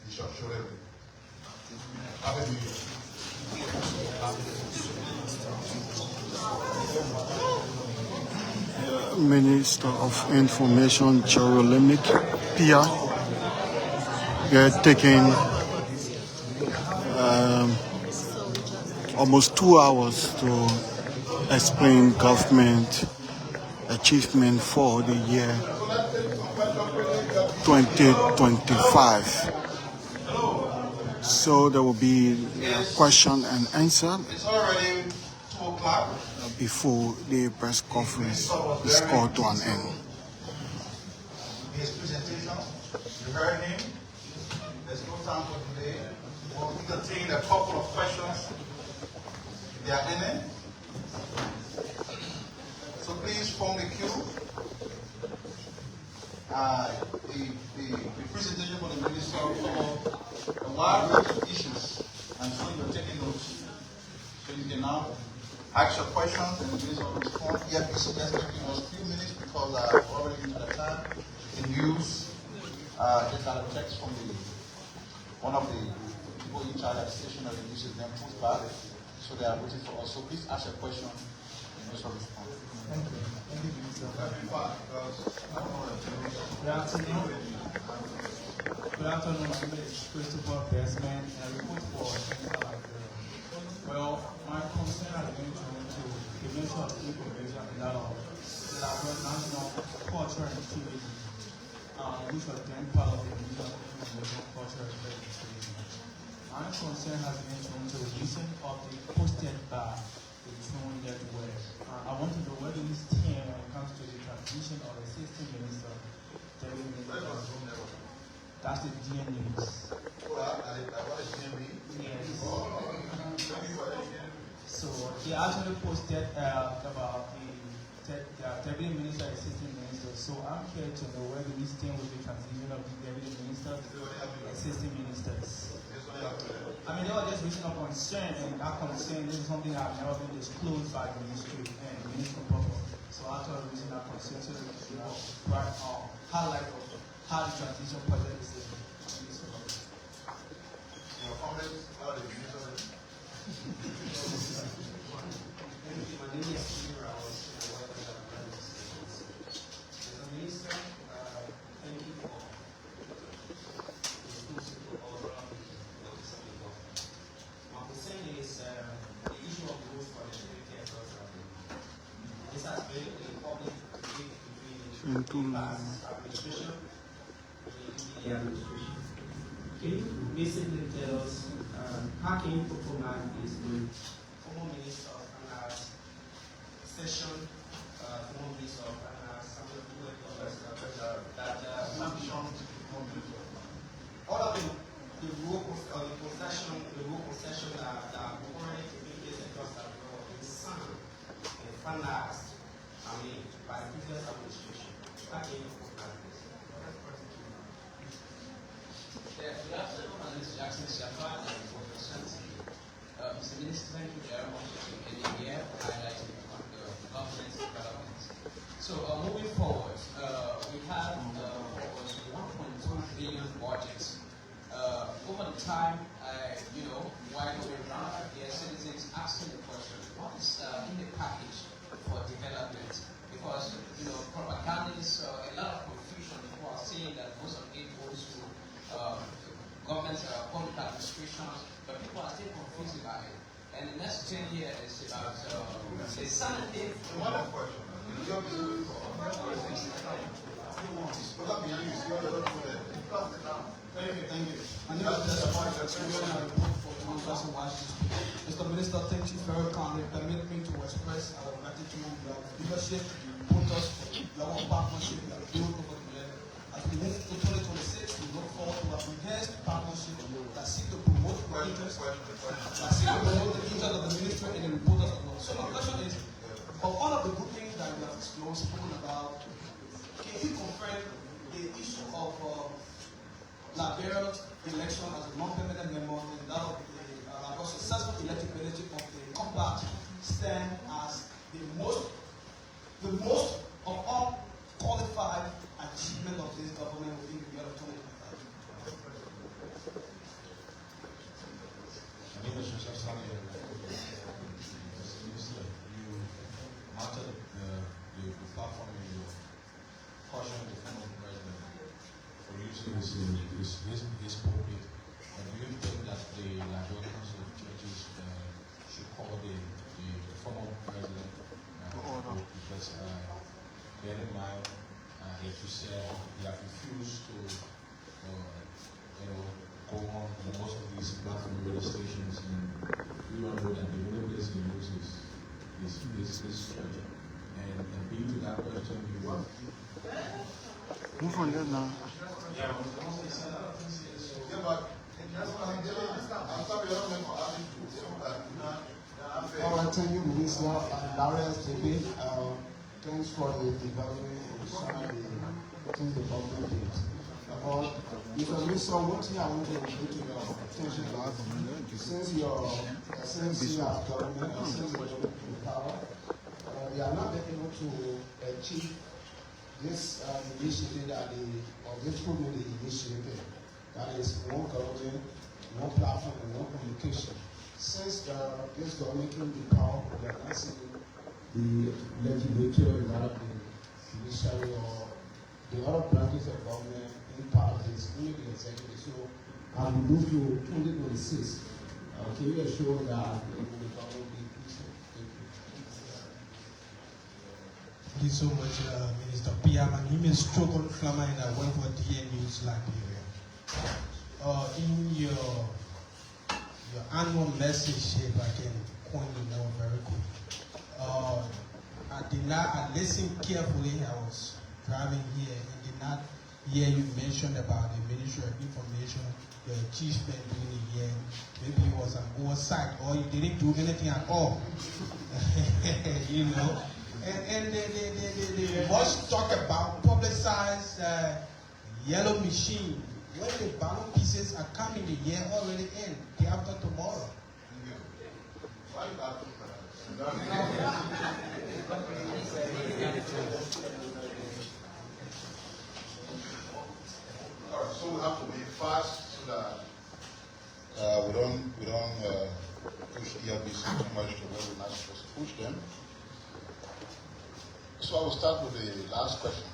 Speaker 1: he shall surely reap. Happy New Year.
Speaker 3: Minister of Information, Jerolemic Pia, they're taking almost 2 hours to explain government achievement for the year 2025. So there will be a question and answer.
Speaker 1: It's already 2 o'clock.
Speaker 3: Before the press conference is called to an end.
Speaker 1: His presentation, you heard him. There's no time for today. We'll entertain a couple of questions if there are any. So please form the queue. The presentation for the minister covered a wide range of issues. I'm sure you're taking notes. So you can now ask your questions and the minister will respond. Yeah, please suggest that it was a few minutes because we're already into the time. You can use They got a text from one of the people in charge at the station that uses them pushed back, so they are waiting for us. So please ask a question and also respond.
Speaker 4: Thank you. Thank you, Minister. Good afternoon. My name is Christopher Desmond, and I report for Liberia. Well, my concern has been to the Ministry of Information and that of the National Culture and Tourism, which was then part of the Ministry of Information, Culture and Tourism. My concern has been to the recent update posted by the Tune Network. I want to know where do we stand when it comes to the transition of the system minister. That's the DN News. Yes. So they actually posted about the deputy minister, assistant minister. So I'm here to know where do we stand with the transition of the deputy minister, assistant ministers. I mean, they were just reaching a concern, and that concern is something that has never been disclosed by the ministry and the minister purpose. So after reaching that concern, so highlight of how the transition project is.
Speaker 1: Your comments about the minister?
Speaker 5: My name is Peter. I was as a minister, thank you for the all around the my concern is the issue of rules for the security across Africa. This has been a public debate between the past administration and the administration. Can you basically tell us how can you perform this with former Minister of Finance session, former Minister of Finance, some of the people that all of the rule concession that already taking place across the world is signed and finalized, by the previous administration. How can you perform this?
Speaker 6: Good afternoon, my name is Jackson Shafa, and I'm for Mr. Minister, thank you very much for being here, highlighting the government's development. So, moving forward, we have almost 1.2 billion budgets. Over the time, while going around, there are citizens asking the question, what is in the package for development? Because, propagandists, a lot of confusion. People are saying that most of it goes to government, public administrations, but people are still confused about it. And the next 10 years is about the sanity.
Speaker 1: One question.
Speaker 4: Thank you. My name is Mr. Minister, thank you very kindly. Permit me to express our gratitude and leadership you put us our partnership that built over the years. As we move to 2026, we look forward to a enhanced partnership that seeks to promote the interest, of the ministry and the reporters as well. So my question is, of all of the good things that we have disclosed, spoken about, can you confirm the issue of Liberia's election as a non-permanent member and that of the successful elected leadership of the combat stand as the most of all qualified achievement of this government within the year of 2025?
Speaker 7: My name is Joseph Sani. Minister, you mounted the platform in your caution the former president for using his pulpit. And do you think that the Liberian Council of Churches should call the former president because bear in mind that you said he has refused to go on most of these platform radio stations, and we all know that the only place he uses is this church. And being to that question, you want
Speaker 3: Move on there now.
Speaker 8: All right, thank you, Minister. Darius TV. Thanks for the development and sharing the things the government did. Mr. Minister, one thing I want to bring to your attention is since your SNC as government and since the government in power, they are not able to achieve this initiative that this program they initiated, that is one government, one platform, and one communication. Since this government came to power, we are not seeing the legislature, not the judiciary, or the other branches of government in part of this, only the executive. So as we move to 2026, can you assure that the government will be peaceful? Thank you.
Speaker 4: Thank you so much, Minister Pia. My name is Chokon Flama and I work for DN News Liberia. In your annual message, if I can point it out very quick. I listened carefully. I was driving here and did not hear you mention about the Ministry of Information, the achievement during the year. Maybe it was an oversight or you didn't do anything at all. You know. And they must talk about publicized yellow machine. When the ballot pieces are coming, the year already end, day after tomorrow.
Speaker 1: Why you laughing? All right, so we have to be fast so that we don't push ERBC too much to where we're not supposed to push them. So I will start with the last question.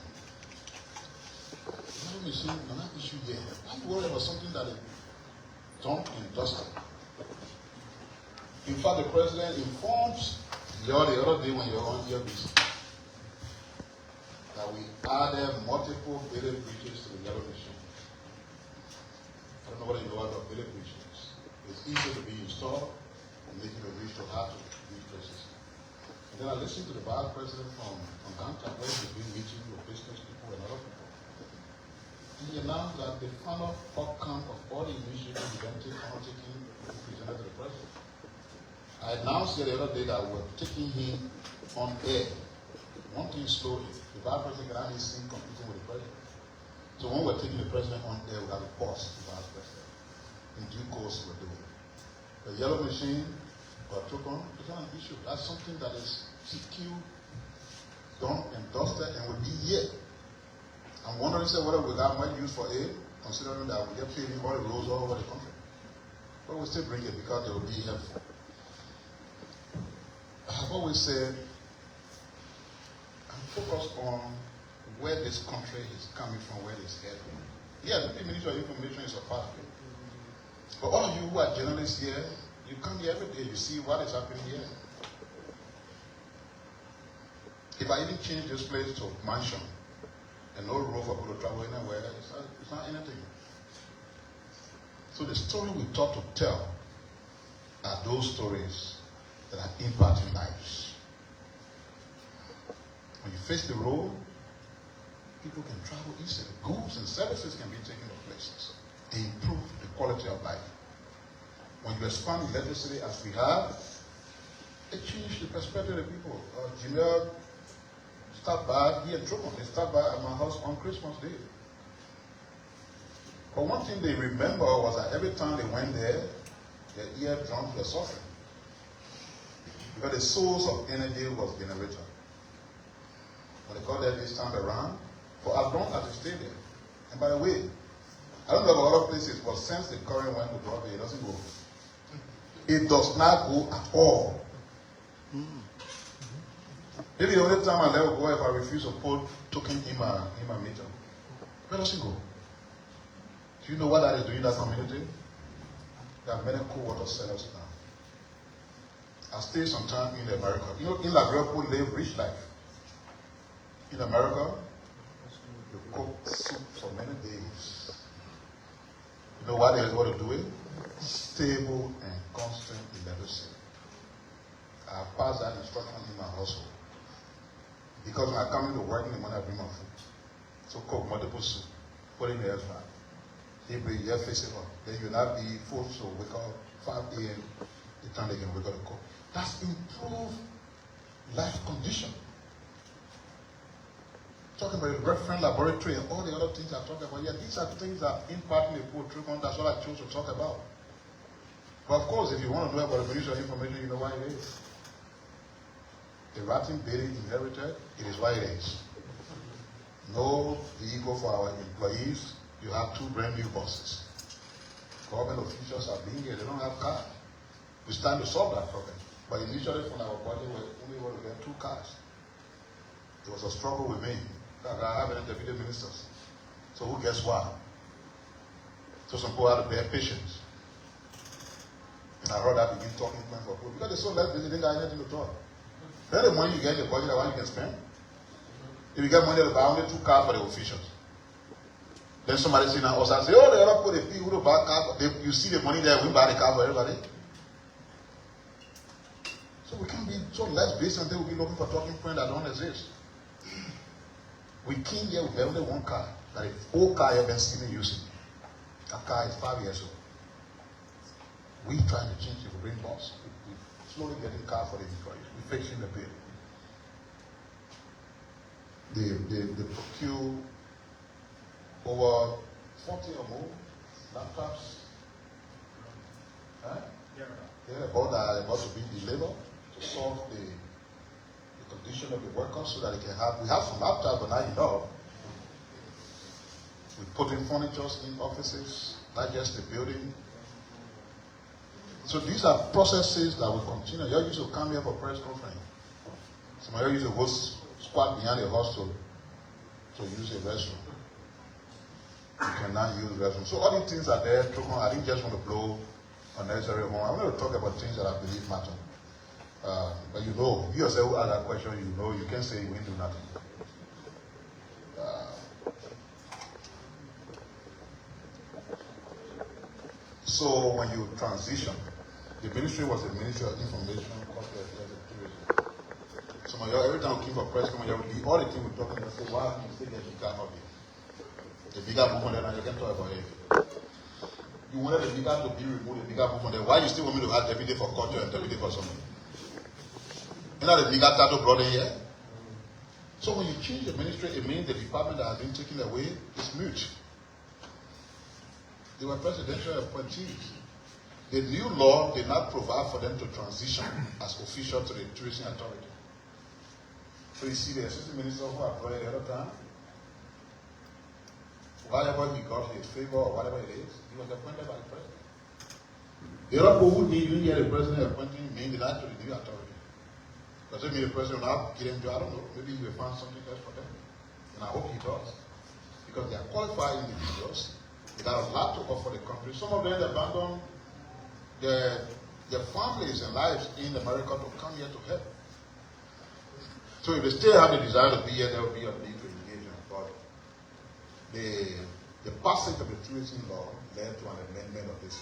Speaker 1: Let me see another issue here. I'm worried about something that is done and dusted. In fact, the president informs the other day when you're on ERBC that we added multiple billet bridges to the yellow machine. I don't know what you know about billet bridges. It's easy to be installed and making a reach to hard to reach places. And then I listened to the vice president from Ganta, where he's been meeting with business people and other people. And he announced that the final outcome of all the initiatives we've been taking presented to the president. I announced the other day that we're taking him on air. One thing slowly. The vice president can only sing competing with the president. So when we're taking the president on air, we have a pause the vice president. In due course, we're doing it. The yellow machine or token is not an issue. That's something that is secured, done and dusted, and will be here. I'm wondering whether we got much use for aid, considering that we get paid all the roads all over the country. But we'll still bring it because they will be helpful. I've always said, I'm focused on where this country is coming from, where it's heading. Yeah, the Ministry of Information is a part of it. But all of you who are journalists here, you come here every day, you see what is happening here. If I even change this place to mansion and no road for people to travel anywhere, it's not anything. So the story we thought to tell are those stories that are impacting lives. When you face the road, people can travel easily. Goods and services can be taken to places. They improve the quality of life. When you expand electricity as we have, it changes the perspective of people. Janelle stopped by here in Truman. They stopped by at my house on Christmas Day. But one thing they remember was that every time they went there, their eardrums were suffering. Because the source of energy was generator. When they got there this time around, for as long as they stayed there. And by the way, I don't know about other places, but since the current went to Broadway, it doesn't go. It does not go at all. Maybe the only time I let go if I refuse to put token in my meter. Where does it go? Do you know what that is doing in that community? There are many cool water sellers now. I stayed some time in America. You know, in Liberia, people live rich life. In America, you cook soup for many days. You know what they want to do it? Stable and constant electricity. I pass that instruction in my household. Because when I come into work in the morning, I bring my food. So cook multiple soup, put it in the air fryer. Every year face it up. Then you'll not be forced to wake up 5 a.m. the time they can wake up to cook. That's improved life condition. Talking about the reference laboratory and all the other things I talk about. Yeah, these are things that impact the poor truth. That's what I chose to talk about. But of course, if you want to know about the Ministry of Information, you know why it is. The rotten baby inherited, it is why it is. No vehicle for our employees. You have 2 brand new buses. Government officials are being here, they don't have cars. It's time to solve that problem. But initially from our budget, we only want to get 2 cars. It was a struggle with me. I have any deputy ministers. So who gets what? So some people have to bear patience. And I heard that begin talking point for people. Because they're so less busy, they got anything to talk. Then the money you get in the budget, the one you can spend. If you get money to buy only 2 cars for the officials. Then somebody say now, also say, oh, they ever put a people to buy a car. You see the money there, we buy the car for everybody. So we can't be so less busy until we be looking for talking points that don't exist. We came here with only 1 car. That is old car you've been seen using. That car is 5 years old. We trying to change it. We bring boss. We slowly getting car for the employees. We're fixing the bill. They procure over 40 or more laptops. They're about to be delivered to solve the condition of the workers so that they can have. We have some laptops, but not enough. We put in furniture in offices, not just the building. So these are processes that will continue. You used to come here for press conference. Some of you used to go squat behind the hostel to use a restroom. You cannot use restroom. So all these things are there. I didn't just want to blow unnecessary horn. I want to talk about things that I believe matter. But you know, you yourself who ask that question, you know, you can't say you ain't do nothing. So when you transition, the ministry was a ministry of information, culture, and tourism. Some of y'all, every time we came for press, all the things we're talking about, say, why you still get the car of it? The bigger movement, and you can talk about it. You wanted the bigger to be removed, the bigger movement. Why you still want me to have deputy for culture and deputy for something? You know the bigger title brought in here? So when you change the ministry, it means the department that has been taken away is mute. They were presidential appointees. The new law did not provide for them to transition as official to the tourism authority. So you see the assistant minister who appointed the other time, whatever he got his favor or whatever it is, he was appointed by the president. The other people who didn't get the president appointing mean the to the new authority. Does it mean the president will not get him to, I don't know, maybe he will find something else for them. And I hope he does. Because they are qualified individuals. They got a lot to offer the country. Some of them abandon their families and lives in America to come here to help. So if they still have the desire to be here, there will be a need to engage in a project. The passage of the tourism law led to an amendment of this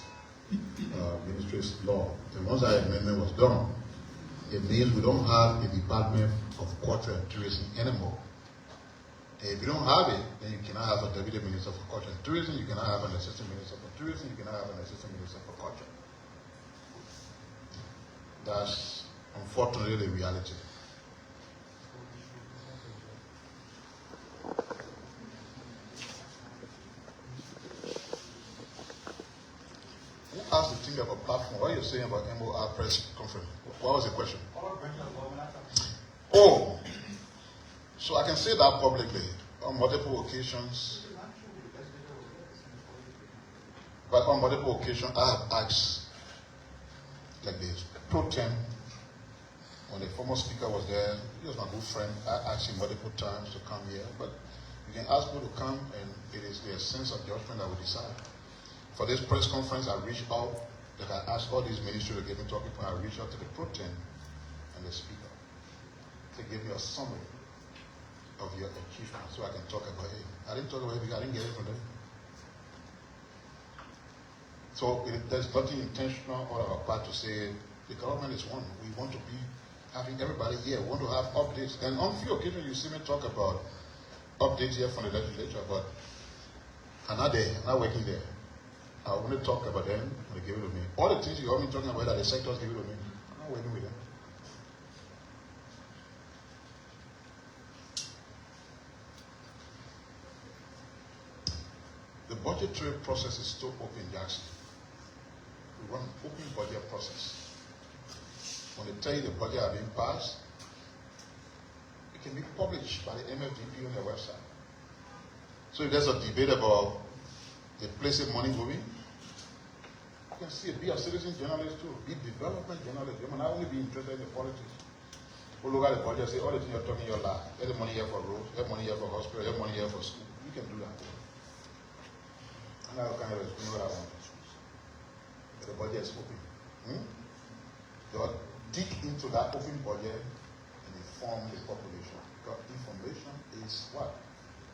Speaker 1: ministry's law. And once that amendment was done, it means we don't have a department of culture and tourism anymore. And if you don't have it, then you cannot have a deputy minister for culture and tourism, you cannot have an assistant minister for tourism, you cannot have an assistant minister for culture. That's unfortunately the reality. Who asked the thing about platform? What are you saying about MOR press conference? What was the question? Oh, so I can say that publicly on multiple occasions. But on multiple occasions, I have asked, like this, pro tem, when the former speaker was there, he was my good friend, I asked him multiple times to come here, but you can ask people to come and it is their sense of judgment that will decide. For this press conference, I reached out, that I asked all these ministers to give me talking point, I reached out to the pro tem and the speaker to give me a summary of your achievement so I can talk about it. I didn't talk about it because I didn't get it from them. So there's nothing intentional on our part to say the government is one. We want to be having everybody here. We want to have updates. And on a few occasions you see me talk about updates here from the legislature, but I'm not there, I'm not working there. I want to talk about them when they give it to me. All the things you heard me talking about that the sectors give it to me, I'm not working with them. The budgetary process is still open, Jackson. We run an open budget process. When they tell you the budget has been passed, it can be published by the MFDP on their website. So if there's a debate about the place of money moving, you can see be a citizen journalist too, be development journalist. You may not only be interested in the politics. Go look at the budget and say, all the things you're talking, you're lying. There's money here for roads, there's money here for hospital, there's money here for school. You can do that. And I'll kind of explain what I want to choose. But the budget is open. Just dig into that open budget and inform the population. Because information is what?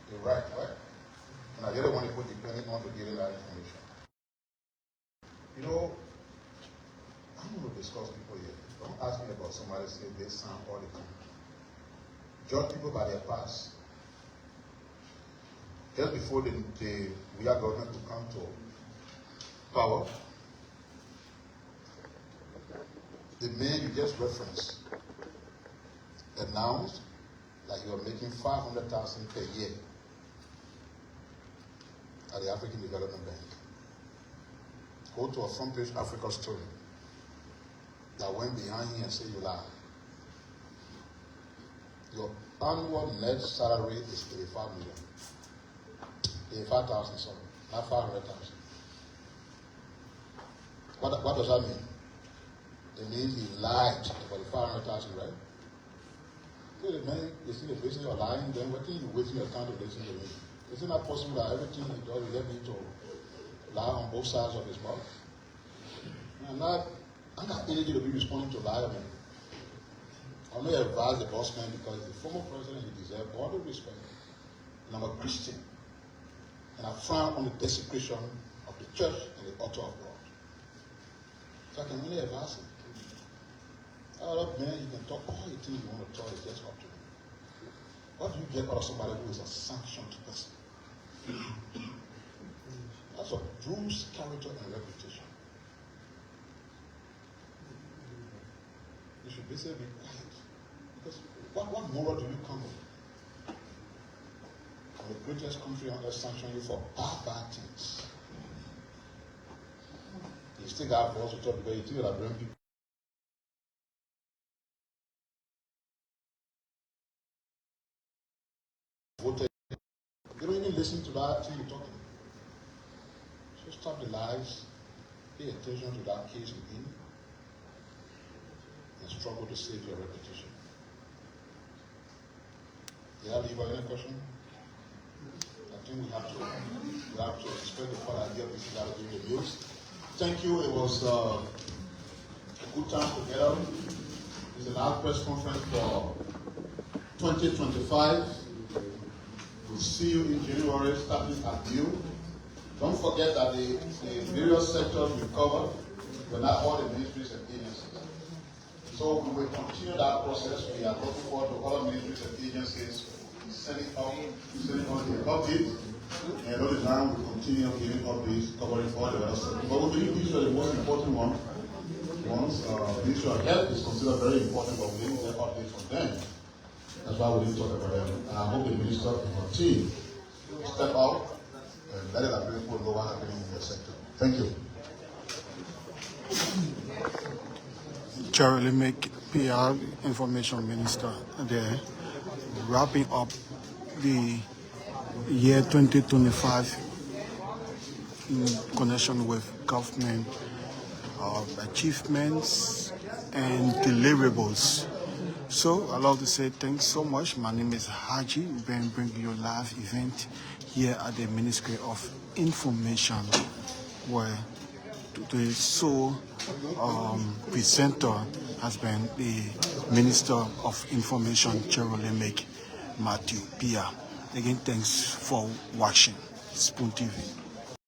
Speaker 1: The right, right? And I really want to put depending on to getting that information. You know, I'm going to discuss people here. Don't ask me about somebody say they sound all the time. Judge people by their past. Just before we are government to come to power, the man you just referenced announced that you are making $500,000 per year at the African Development Bank. Go to a front page Africa story that went behind him and said you lie. Your annual net salary is 85 million. 85,000, sorry, not 500,000. What does that mean? It means he lied about the 500,000, right? So the man is in the business of lying, then what thing you wasting your time to listen to me? Is it not possible that everything he does is let me to lie on both sides of his mouth? I'm not energy to be responding to lie. I'm not advise the boss man because the former president, he deserves all the respect. And I'm a Christian. And I frown on the desecration of the church and the altar of God. So I can only advise him. Man, you can talk all the things you want to talk, it's just up to you. What do you get out of somebody who is a sanctioned person? That's a bruised character and reputation. You should basically be quiet. Because what moral do you come with? The greatest country on earth sanction you for bad things. You still got voice to talk because you think that bring people. Voted. You don't even listen to that thing you're talking. So stop the lies, pay attention to that case you're in, and struggle to save your reputation. Did I leave any question? I think we have to explain the part idea this is out of the news. Thank you. It was a good time together. It's the last press conference for 2025. We'll see you in January starting at new. Don't forget that the various sectors we covered were not all the ministries and agencies. So we will continue that process. We are looking forward to other ministries and agencies sending out the updates, and over time we continue giving updates covering all the other sectors. But we believe these are the most important ones. The issue of health is considered very important, but we didn't get updates from them. That's why we didn't talk about them. And I hope the minister and her team step out and let the people know what's happening in their sector. Thank you.
Speaker 3: Charlie Make PR Information Minister there, wrapping up the year 2025 in connection with government achievements and deliverables. So I'd love to say thanks so much. My name is Haji. We've been bringing you a live event here at the Ministry of Information, where the sole presenter has been the Minister of Information, Charlie Make Matthew Pia. Again, thanks for watching Spoon TV.